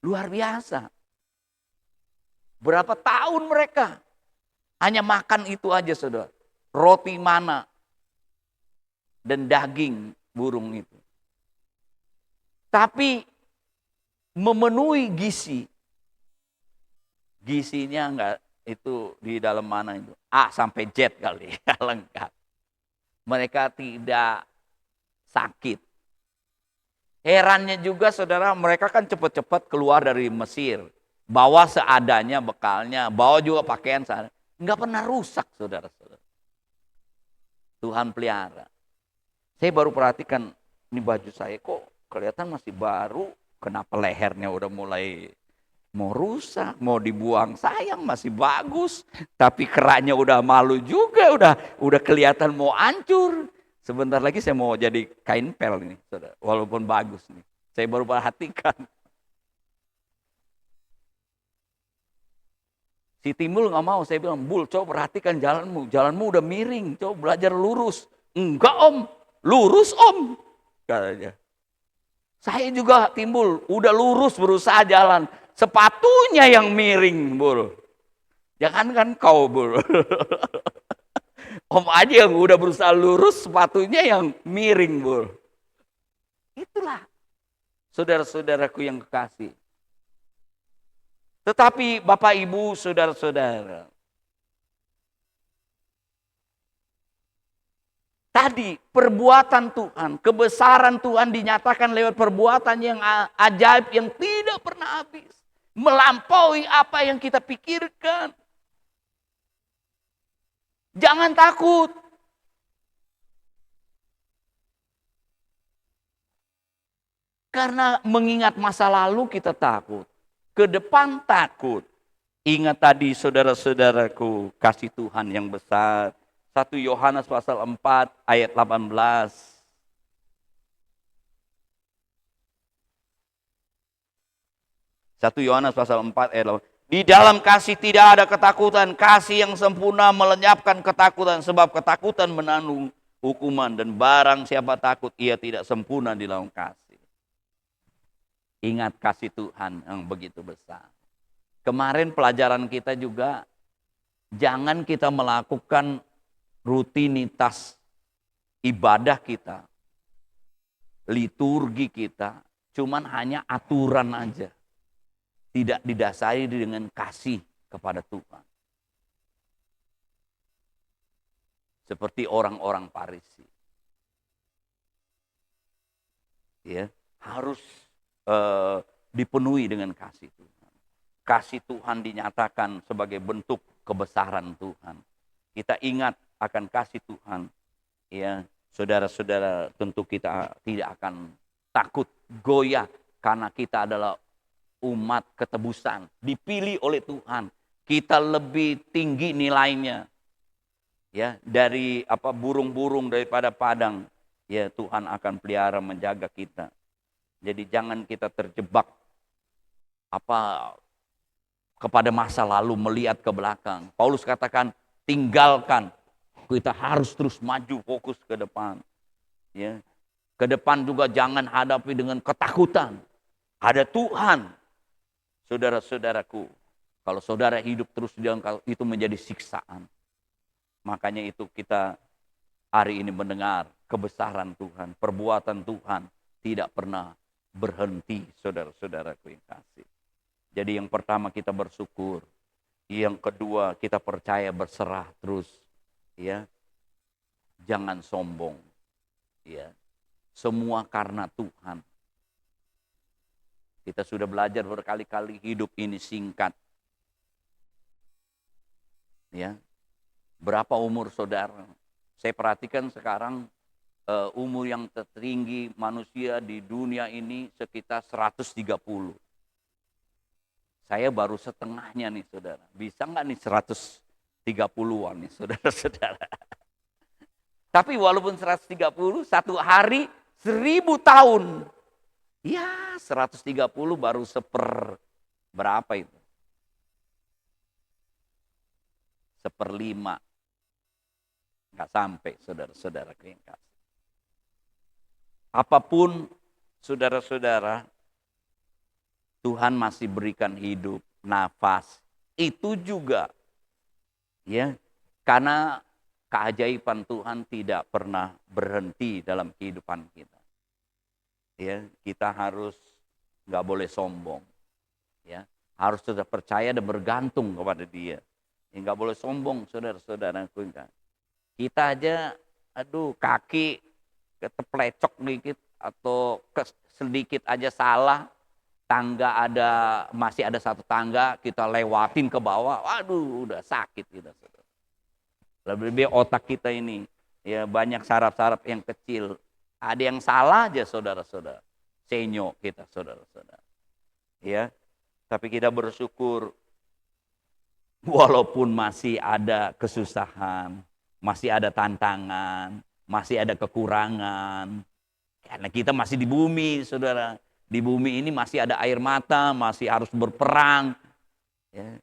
Luar biasa. Berapa tahun mereka hanya makan itu aja, saudara. Roti mana dan daging burung itu. Tapi memenuhi gizi. Gizinya enggak itu di dalam mana itu? A sampai Z kali ya, lengkap. Mereka tidak sakit. Herannya juga saudara, mereka kan cepat-cepat keluar dari Mesir. Bawa seadanya bekalnya, bawa juga pakaian seadanya. Enggak pernah rusak saudara-saudara. Tuhan pelihara. Saya baru perhatikan, ini baju saya kok kelihatan masih baru. Kenapa lehernya udah mulai mau rusak, mau dibuang, sayang masih bagus. Tapi keraknya udah malu juga, udah kelihatan mau hancur. Sebentar lagi saya mau jadi kain pel ini, saudara. Walaupun bagus nih. Saya baru perhatikan. Si Timbul nggak mau, saya bilang, Bul, coba perhatikan jalanmu udah miring, coba belajar lurus. Enggak om, lurus om, katanya. Saya juga Timbul, udah lurus berusaha jalan, sepatunya yang miring, Bul. Jangankan kau, Bul. Om aja yang udah berusaha lurus, sepatunya yang miring, Bul. Itulah saudara-saudaraku yang kekasih. Tetapi Bapak Ibu, saudara-saudara, tadi perbuatan Tuhan, kebesaran Tuhan dinyatakan lewat perbuatan yang ajaib yang tidak pernah habis. Melampaui apa yang kita pikirkan. Jangan takut. Karena mengingat masa lalu kita takut. Ke depan takut. Ingat tadi saudara-saudaraku, kasih Tuhan yang besar. 1 Yohanes pasal 4 ayat 18. 1 Yohanes pasal 4 ayat 18. Di dalam kasih tidak ada ketakutan. Kasih yang sempurna melenyapkan ketakutan. Sebab ketakutan menanggung hukuman. Dan barang siapa takut, ia tidak sempurna di dalam kasih. Ingat kasih Tuhan yang begitu besar. Kemarin pelajaran kita juga, jangan kita melakukan rutinitas ibadah kita, liturgi kita, cuman hanya aturan aja. Tidak didasari dengan kasih kepada Tuhan. Seperti orang-orang Farisi. Ya, harus dipenuhi dengan kasih Tuhan. Kasih Tuhan dinyatakan sebagai bentuk kebesaran Tuhan. Kita ingat akan kasih Tuhan. Ya, saudara-saudara, tentu kita tidak akan takut, goyah, karena kita adalah umat ketebusan, dipilih oleh Tuhan. Kita lebih tinggi nilainya, ya, dari burung-burung daripada padang. Ya, Tuhan akan pelihara menjaga kita. Jadi jangan kita terjebak kepada masa lalu, melihat ke belakang. Paulus katakan, tinggalkan. Kita harus terus maju, fokus ke depan. Ya. Ke depan juga jangan hadapi dengan ketakutan. Ada Tuhan. Saudara-saudaraku, kalau saudara hidup terus di dalam itu menjadi siksaan. Makanya itu kita hari ini mendengar kebesaran Tuhan, perbuatan Tuhan tidak pernah berhenti, saudara-saudaraku yang kasih. Jadi yang pertama kita bersyukur, yang kedua kita percaya, berserah terus, ya. Jangan sombong, ya. Semua karena Tuhan. Kita sudah belajar berkali-kali, hidup ini singkat. Ya. Berapa umur saudara? Saya perhatikan sekarang umur yang tertinggi manusia di dunia ini sekitar 130. Saya baru setengahnya nih saudara. Bisa nggak nih 130-an nih saudara-saudara. Tapi walaupun 130, satu hari 1000 tahun. Ya 130 baru berapa itu? 1/5. Nggak sampai saudara-saudara yang kasih. Apapun saudara-saudara, Tuhan masih berikan hidup, nafas. Itu juga, ya, karena keajaiban Tuhan tidak pernah berhenti dalam kehidupan kita. Ya, kita harus nggak boleh sombong, ya, harus tetap percaya dan bergantung kepada Dia. Ya, nggak boleh sombong, saudara-saudara. Kita aja, kaki keteplecok dikit atau sedikit aja salah, masih ada satu tangga, kita lewatin ke bawah, waduh udah sakit kita. Lebih otak kita ini, ya banyak saraf-saraf yang kecil. Ada yang salah aja saudara-saudara. Senyo kita saudara-saudara. Ya, tapi kita bersyukur walaupun masih ada kesusahan, masih ada tantangan, masih ada kekurangan. Karena kita masih di bumi saudara. Di bumi ini masih ada air mata, masih harus berperang. Ya.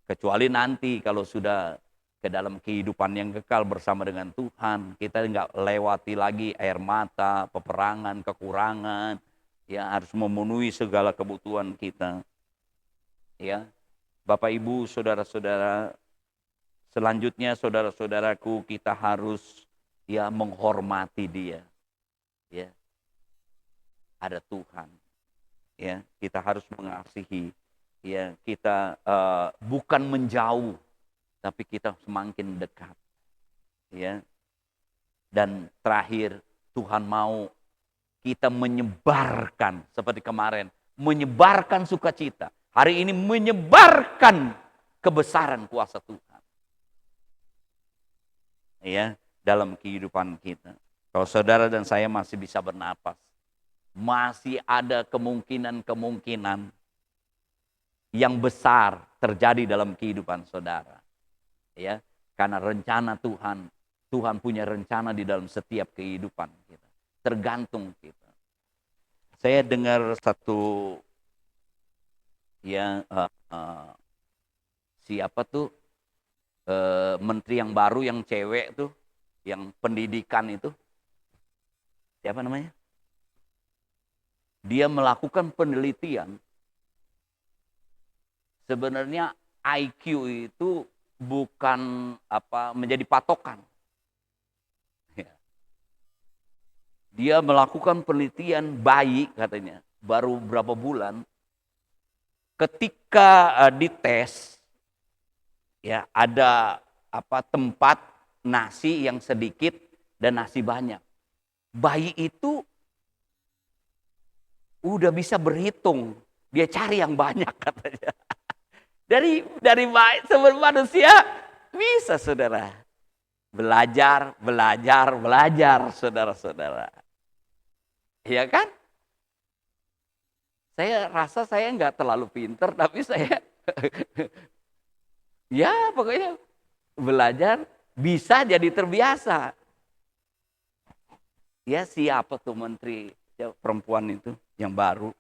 Kecuali nanti kalau sudah ke dalam kehidupan yang kekal bersama dengan Tuhan, kita nggak lewati lagi air mata, peperangan, kekurangan, ya harus memenuhi segala kebutuhan kita. Ya, Bapak Ibu, saudara-saudara, selanjutnya saudara-saudaraku, kita harus ya menghormati Dia. Ya, ada Tuhan. Ya, kita harus mengasihi. Ya, kita bukan menjauh, tapi kita semakin dekat. Ya. Dan terakhir, Tuhan mau kita menyebarkan seperti kemarin, menyebarkan sukacita. Hari ini menyebarkan kebesaran kuasa Tuhan. Ya, dalam kehidupan kita. Kalau saudara dan saya masih bisa bernapas, masih ada kemungkinan-kemungkinan yang besar terjadi dalam kehidupan saudara. Ya, karena rencana Tuhan, Tuhan punya rencana di dalam setiap kehidupan kita. Tergantung kita. Saya dengar satu siapa tuh menteri yang baru yang cewek tuh, yang pendidikan itu, siapa namanya? Dia melakukan penelitian. Sebenarnya IQ itu bukan menjadi patokan. Ya. Dia melakukan penelitian bayi katanya, baru berapa bulan. Ketika dites, ya ada tempat nasi yang sedikit dan nasi banyak. Bayi itu udah bisa berhitung, dia cari yang banyak katanya. Dari sebenarnya manusia bisa saudara. Belajar, saudara-saudara. Iya kan? Saya rasa saya nggak terlalu pinter, tapi saya ya pokoknya belajar bisa jadi terbiasa. Ya siapa tuh menteri perempuan itu yang baru,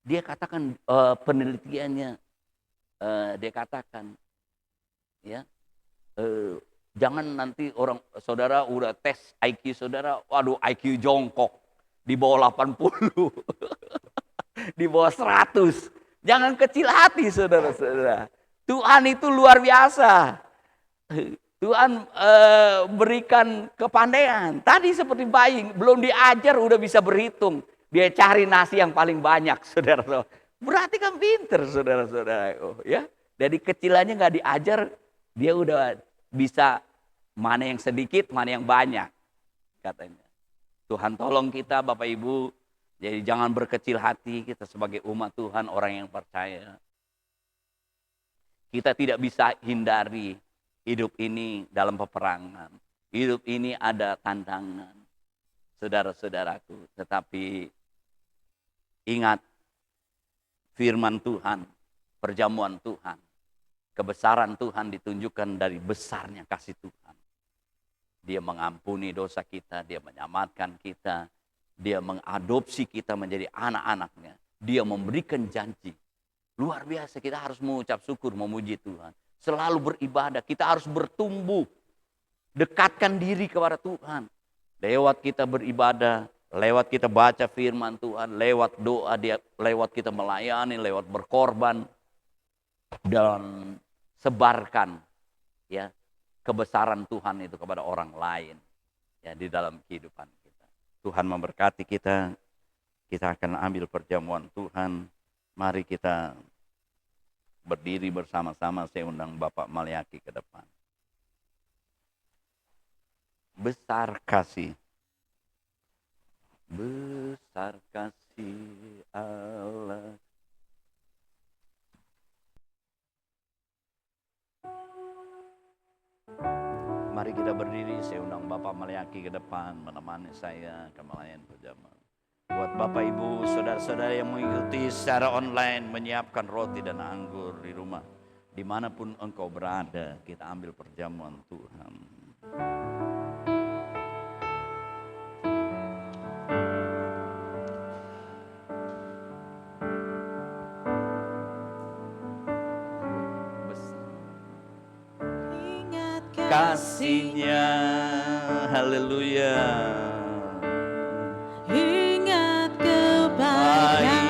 dia katakan penelitiannya, dia katakan ya jangan nanti saudara udah tes IQ saudara, waduh IQ jongkok di bawah 80 di bawah 100, jangan kecil hati saudara-saudara. Tuhan itu luar biasa. Tuhan berikan kepandaian. Tadi seperti bayi, belum diajar udah bisa berhitung. Dia cari nasi yang paling banyak, saudara-saudara. Berarti kan pinter, saudara-saudara. Ya, dari kecilannya nggak diajar, dia udah bisa mana yang sedikit, mana yang banyak, katanya. Tuhan tolong kita, Bapak Ibu. Jadi jangan berkecil hati, kita sebagai umat Tuhan, orang yang percaya. Kita tidak bisa hindari hidup ini dalam peperangan. Hidup ini ada tantangan, saudara-saudaraku. Tetapi ingat firman Tuhan, perjamuan Tuhan. Kebesaran Tuhan ditunjukkan dari besarnya kasih Tuhan. Dia mengampuni dosa kita, dia menyelamatkan kita. Dia mengadopsi kita menjadi anak-anaknya. Dia memberikan janji. Luar biasa, kita harus mengucap syukur, memuji Tuhan. Selalu beribadah, kita harus bertumbuh. Dekatkan diri kepada Tuhan. Lewat kita beribadah, lewat kita baca firman Tuhan, lewat doa, lewat kita melayani, lewat berkorban. Dan sebarkan ya kebesaran Tuhan itu kepada orang lain ya di dalam kehidupan kita. Tuhan memberkati kita. Kita akan ambil perjamuan Tuhan. Mari kita berdiri bersama-sama. Saya undang Bapak Malyaki ke depan. Besar kasih. Besar kasih Allah. Mari kita berdiri, saya undang Bapak Malyaki ke depan menemani saya ke melayani perjamuan. Buat Bapak Ibu, saudara-saudara yang mengikuti secara online, menyiapkan roti dan anggur di rumah. Dimanapun engkau berada, kita ambil perjamuan Tuhan. Kasihnya, haleluya. Ingat kebaikannya,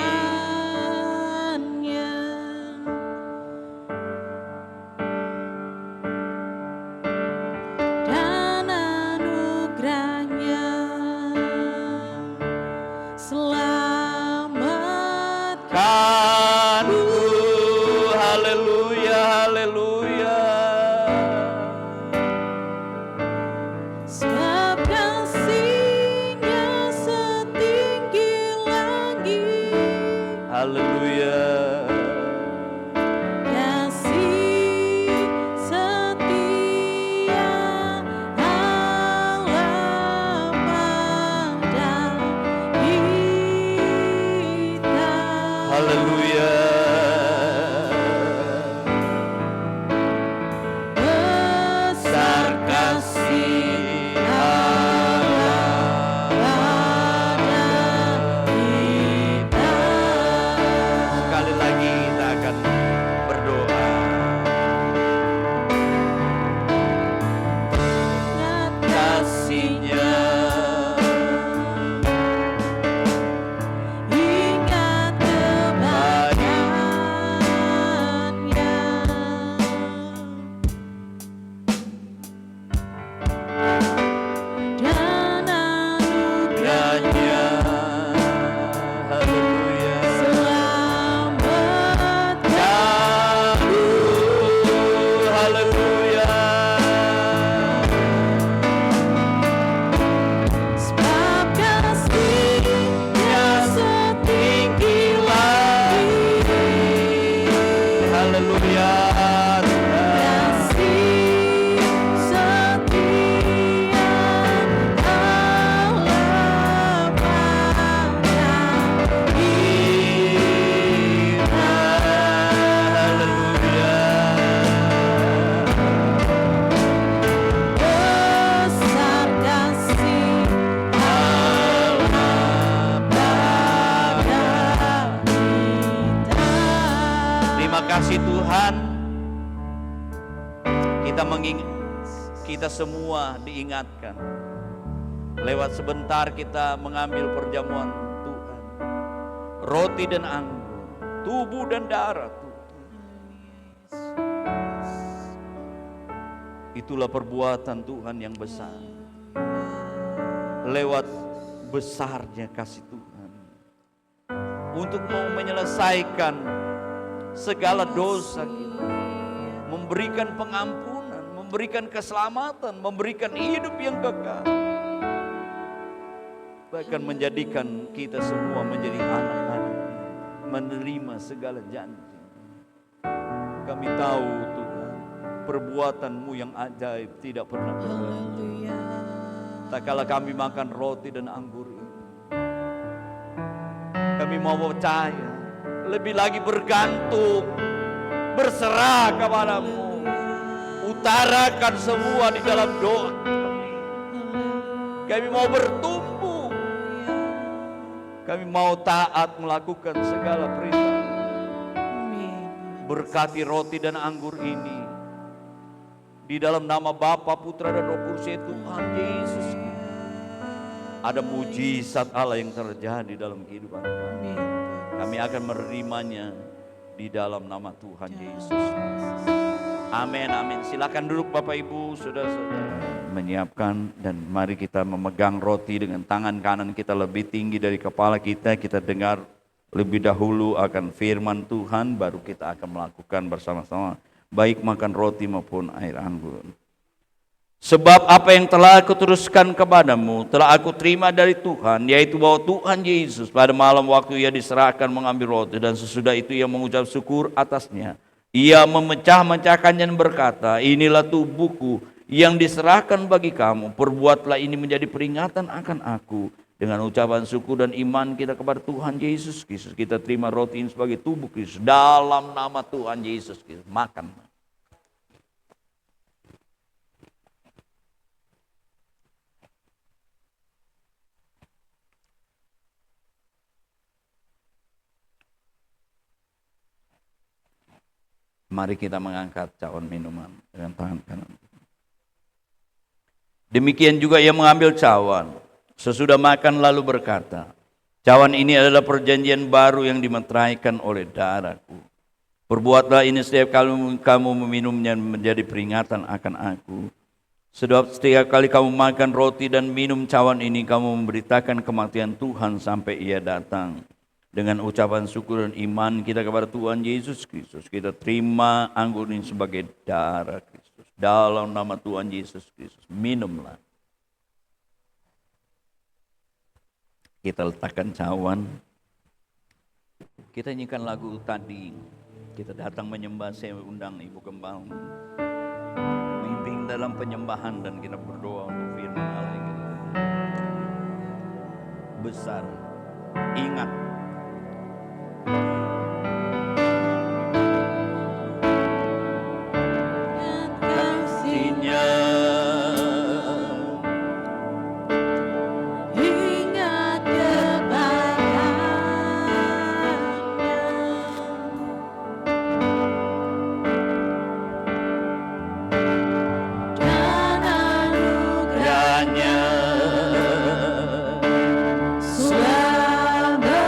dan anugerahnya. Selamatkanku, Haleluya, haleluya. sebab kasihnya setinggi langit. Haleluya. Kasih setia Allah pada kita. Haleluya. Besar kasih Allah pada kita. Sekali lagi kita akan berdoa. Kasihnya, ingat kebaikannya, dan anugerahnya. haleluya. Selamatkanku, Haleluya. sebab kasihnya setinggi langit. Haleluya. Kasih setia Allah pada kita. Haleluya. Besar kasih Allah pada kita. Terima kasih Tuhan. Kita semua diingatkan. Lewat sebentar kita mengambil perjamuan Tuhan. Roti dan anggur, tubuh dan darah Tuhan. Itulah perbuatan Tuhan yang besar. Lewat besarnya kasih Tuhan untuk mau menyelesaikan segala dosa kita, memberikan pengampunan, memberikan keselamatan, memberikan hidup yang kekal, bahkan menjadikan kita semua menjadi anak-anak, menerima segala janji. Kami tahu Tuhan, perbuatan-Mu yang ajaib tidak pernah berhenti. Tak kala kami makan roti dan anggur ini, kami mau percaya, lebih lagi bergantung, berserah kepada-Mu. Utarakan semua di dalam doa kami. Kami mau bertumbuh, kami mau taat melakukan segala perintah. Berkati roti dan anggur ini di dalam nama Bapa, Putra dan Roh Kudus Tuhan Yesus. Ada mujizat Allah yang terjadi dalam kehidupan kami. Kami akan menerimanya di dalam nama Tuhan Yesus. Amin, amin. Silakan duduk Bapak Ibu, saudara-saudara. Menyiapkan dan mari kita memegang roti dengan tangan kanan kita lebih tinggi dari kepala kita. Kita dengar lebih dahulu akan firman Tuhan, baru kita akan melakukan bersama-sama. Baik makan roti maupun air anggur. Sebab apa yang telah aku teruskan kepadamu, telah aku terima dari Tuhan, yaitu bahwa Tuhan Yesus pada malam waktu Ia diserahkan mengambil roti, dan sesudah itu Ia mengucap syukur atasnya. Ia memecah-mecahkannya dan berkata, inilah tubuhku yang diserahkan bagi kamu, perbuatlah ini menjadi peringatan akan aku. Dengan ucapan syukur dan iman kita kepada Tuhan Yesus Kristus, kita terima roti ini sebagai tubuh Kristus. Dalam nama Tuhan Yesus Kristus, makan. Mari kita mengangkat cawan minuman dengan tangan kanan. Demikian juga Ia mengambil cawan sesudah makan lalu berkata, cawan ini adalah perjanjian baru yang dimeteraikan oleh darahku. Perbuatlah ini setiap kali kamu meminumnya menjadi peringatan akan aku. Sebab setiap kali kamu makan roti dan minum cawan ini, kamu memberitakan kematian Tuhan sampai Ia datang. Dengan ucapan syukur dan iman kita kepada Tuhan Yesus Kristus, kita terima anggur ini sebagai darah Kristus. Dalam nama Tuhan Yesus Kristus, minumlah. Kita letakkan cawan. Kita nyanyikan lagu tadi. Kita datang menyembah, saya undang Ibu Gembala memimpin dalam penyembahan, dan kita berdoa untuk firman Allah yang besar. Ingat, kasih-Nya, Ingat kepadanya dan anugerahnya Nya selama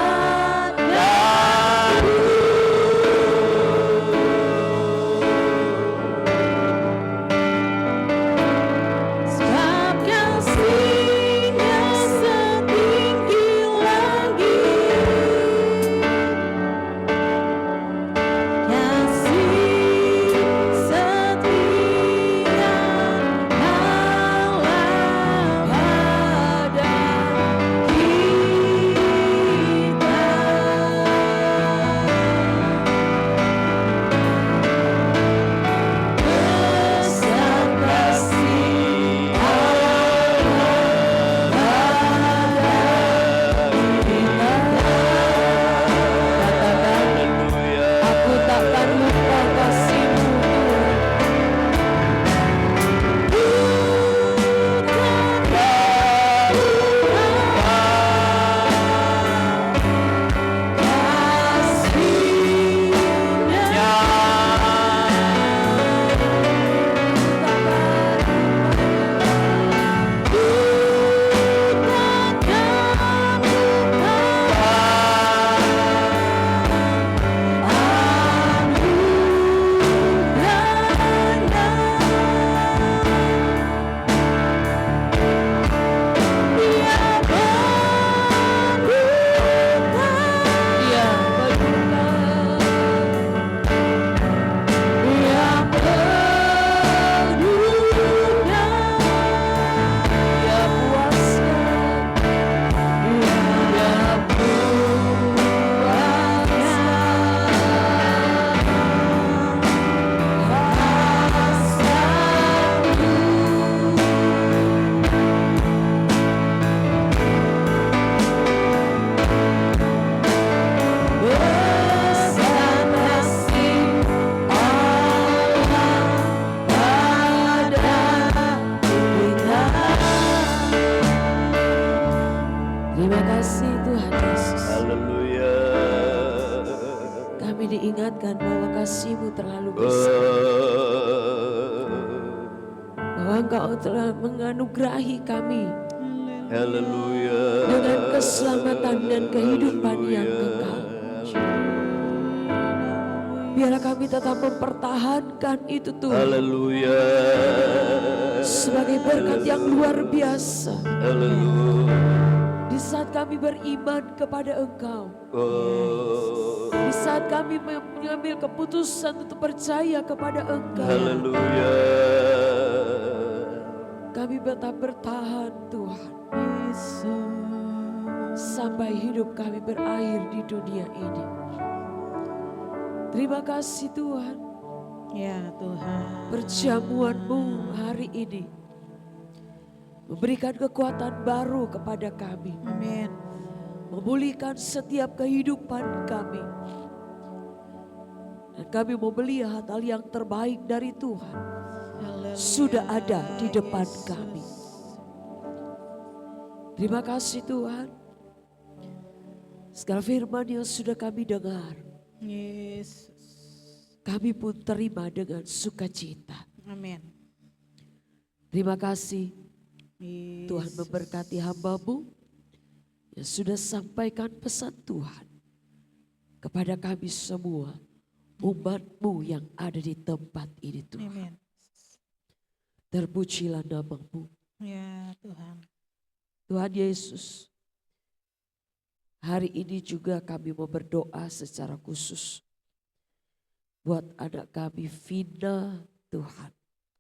Haleluya. Kami diingatkan bahwa kasih-Mu terlalu besar. Bahwa Engkau telah menganugerahi kami Haleluya. dengan keselamatan dan kehidupan yang kekal. Biarlah kami tetap mempertahankan itu Tuhan. Haleluya. Sebagai berkat yang luar biasa. Haleluya. Di saat kami beriman kepada Engkau. Oh. Di saat kami mengambil keputusan untuk percaya kepada Engkau. Haleluya. Kami tetap bertahan Tuhan. Sampai hidup kami berakhir di dunia ini. Terima kasih Tuhan. Ya Tuhan. Perjamuan-Mu hari ini memberikan kekuatan baru kepada kami. Amin. Memulihkan setiap kehidupan kami. Dan kami mau melihat hal yang terbaik dari Tuhan Haleluya, sudah ada di depan Yesus. kami. Terima kasih Tuhan. Segala firman yang sudah kami dengar, Yesus. kami pun terima dengan sukacita. Amin. Terima kasih Yesus. Tuhan memberkati hamba-Mu yang sudah sampaikan pesan Tuhan kepada kami semua, umat-Mu yang ada di tempat ini Tuhan. Amin. Terpujilah nama-Mu. Ya Tuhan. Tuhan Yesus, hari ini juga kami mau berdoa secara khusus buat anak kami Vina Tuhan.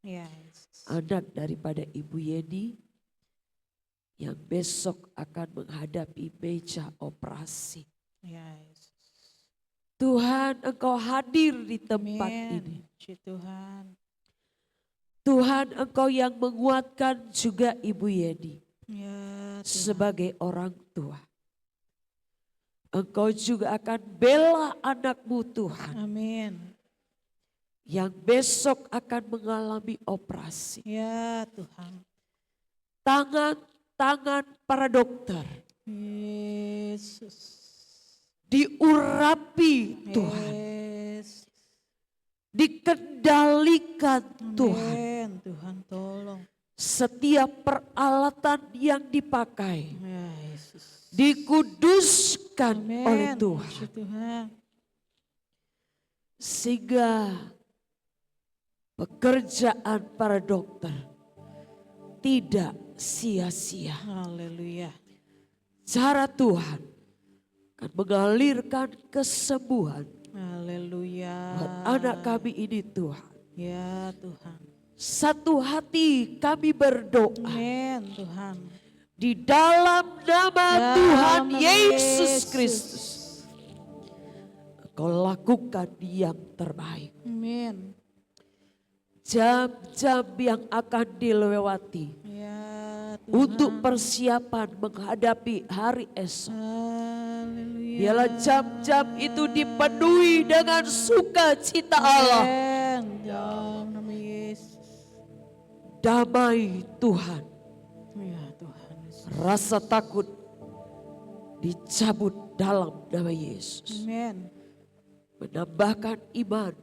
Ya Yesus. Anak daripada Ibu Yeni yang besok akan menghadapi meja operasi. Ya Yesus. Tuhan Engkau hadir di tempat Amin. ini. Puji Tuhan. Tuhan Engkau yang menguatkan juga Ibu Yeni Ya Tuhan. sebagai orang tua. Engkau juga akan bela anak-Mu Tuhan Amin. yang besok akan mengalami operasi. Ya Tuhan. Tangan para dokter Yesus. diurapi Tuhan, Yesus. dikendalikan Tuhan. Amin. Tuhan tolong. Setiap peralatan yang dipakai Ya Yesus. dikuduskan Amin. oleh Puji Tuhan. Tuhan. Sehingga pekerjaan para dokter tidak sia-sia. Haleluya. Cara Tuhan akan mengalirkan kesembuhan Haleluya. buat anak kami ini Tuhan. Ya Tuhan. Satu hati kami berdoa Amin Tuhan. di dalam nama Dalam Tuhan nama Yesus Yesus. Kristus. Engkau lakukan yang terbaik. Amin. Jam-jam yang akan dilewati Ya Tuhan. untuk persiapan menghadapi hari esok. Haleluya. Biarlah jam-jam itu dipenuhi dengan sukacita Allah. Amin. Dalam nama Yesus. Damai Tuhan, Ya Tuhan Yesus. rasa takut dicabut dalam nama Yesus. Amin. Menambahkan iman.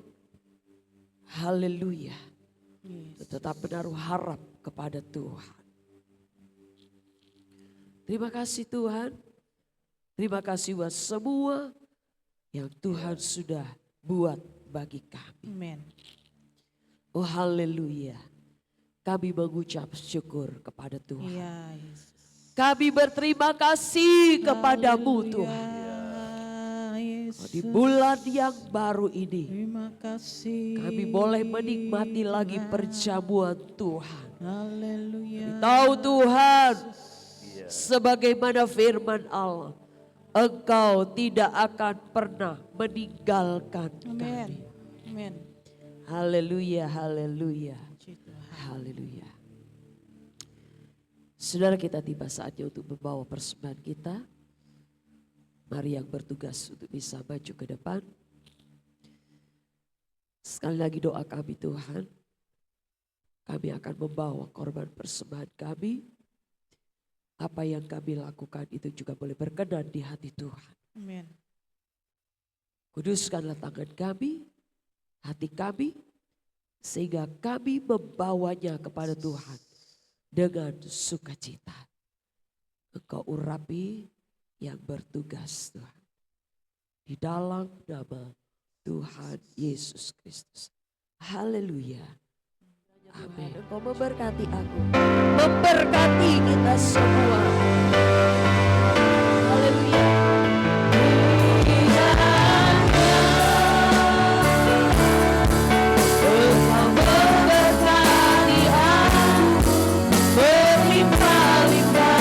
Haleluya. Yesus. Tetap menaruh harap kepada Tuhan. Terima kasih Tuhan. Terima kasih buat semua yang Tuhan sudah buat bagi kami. Amin. Oh haleluya. Kami mengucap syukur kepada Tuhan. Ya Yesus. Kami berterima kasih kepadamu Haleluya, Tuhan. Yesus. Di bulan yang baru ini Terima kasih. kami boleh menikmati lagi perjamuan Tuhan. Haleluya. Tahu Tuhan, sebagaimana firman Allah, Engkau tidak akan pernah meninggalkan Amin. kami. Amin. Haleluya, haleluya, Puji Tuhan. haleluya. Saudara, kita tiba saatnya untuk membawa persembahan kita. Mari yang bertugas untuk bisa maju ke depan. Sekali lagi doa kami Tuhan. Kami akan membawa korban persembahan kami. Apa yang kami lakukan itu juga boleh berkenan di hati Tuhan. Kuduskanlah tangan kami, hati kami, sehingga kami membawanya kepada Tuhan dengan sukacita. Engkau urapi yang bertugas Tuhan. Di dalam nama Tuhan Yesus Kristus. Haleluya. Amin. Engkau memberkati aku. Memberkati kita semua. Haleluya. Engkau memberkati aku. Berlimpah-limpah.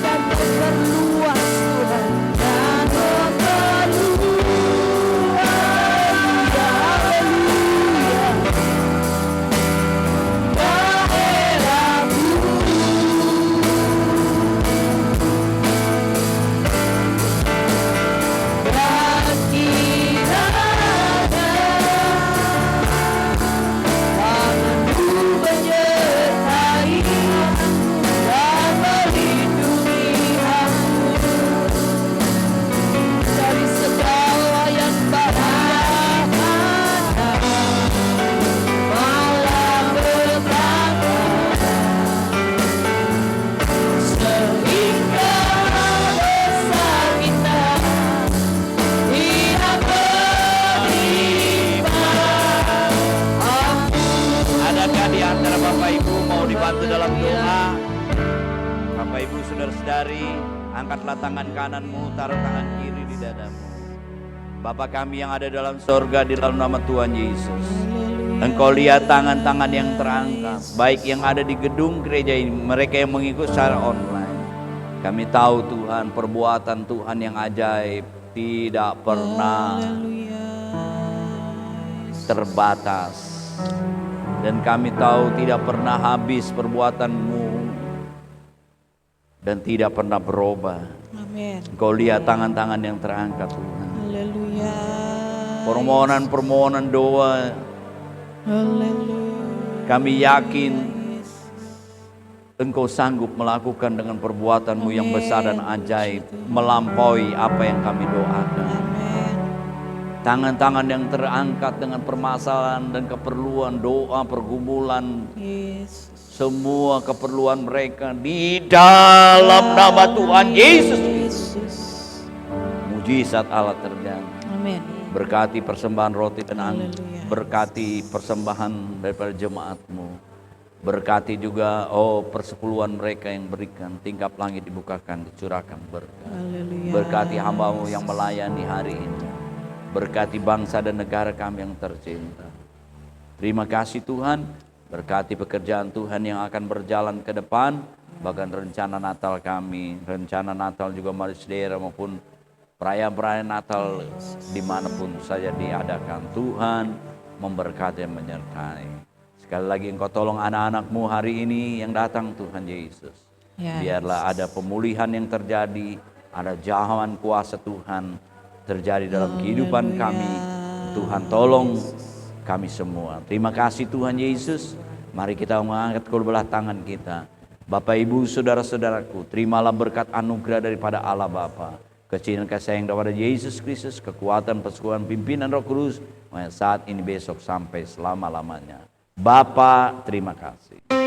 Dan memperluas Tuhan. Dan memperluas. Haleluya. Daerahmu. Berkiranya tanganmu menyertai dan melindungi aku dari segala yang bahaya, malapetaka, sehingga besar kita tidak beriman. Adakah di antara Bapak Ibu mau dibantu dalam doa? Bapak Ibu saudara-saudari, angkatlah tangan kananmu, taruh tangan kiri di dadamu. Bapa kami yang ada dalam sorga, di dalam nama Tuhan Yesus, Engkau lihat tangan-tangan yang terangkat, baik yang ada di gedung gereja ini, mereka yang mengikut secara online. Kami tahu Tuhan, perbuatan Tuhan yang ajaib tidak pernah terbatas. Dan kami tahu tidak pernah habis perbuatan-Mu dan tidak pernah berubah. Amin. Engkau lihat tangan-tangan yang terangkat Tuhan. Haleluya. Permohonan-permohonan doa, Haleluya. kami yakin Engkau sanggup melakukan dengan perbuatan-Mu yang besar dan ajaib, melampaui apa yang kami doakan. Amin. Tangan-tangan yang terangkat dengan permasalahan dan keperluan doa, pergumulan, Yesus. semua keperluan mereka di dalam nama Tuhan Yesus. Yesus. Mujizat Allah terjadi. Amin. Berkati persembahan roti dan anggur. Haleluya. Berkati persembahan daripada jemaat-Mu. Berkati juga persepuluhan mereka yang berikan. Tingkap langit dibukakan, dicurahkan berkat. Haleluya. Berkati hamba-Mu yang melayani hari ini. Berkati bangsa dan negara kami yang tercinta. Terima kasih Tuhan. Berkati pekerjaan Tuhan yang akan berjalan ke depan. Bahkan rencana Natal kami. Rencana Natal juga Maris Daerah maupun perayaan-perayaan Natal dimanapun saja diadakan. Tuhan memberkati dan menyertai. Sekali lagi Engkau tolong anak-anak-Mu hari ini yang datang Tuhan Yesus. Ya. Biarlah ada pemulihan yang terjadi, ada jalan kuasa Tuhan terjadi dalam kehidupan kami. Tuhan tolong kami semua. Terima kasih Tuhan Yesus. Mari kita mengangkat kedua belah tangan kita. Bapak Ibu saudara-saudaraku, terimalah berkat anugerah daripada Allah Bapa, kecil kasih sayang daripada Yesus Kristus, kekuatan persekutuan pimpinan Roh Kudus, mulai saat ini besok sampai selama-lamanya. Bapa, terima kasih.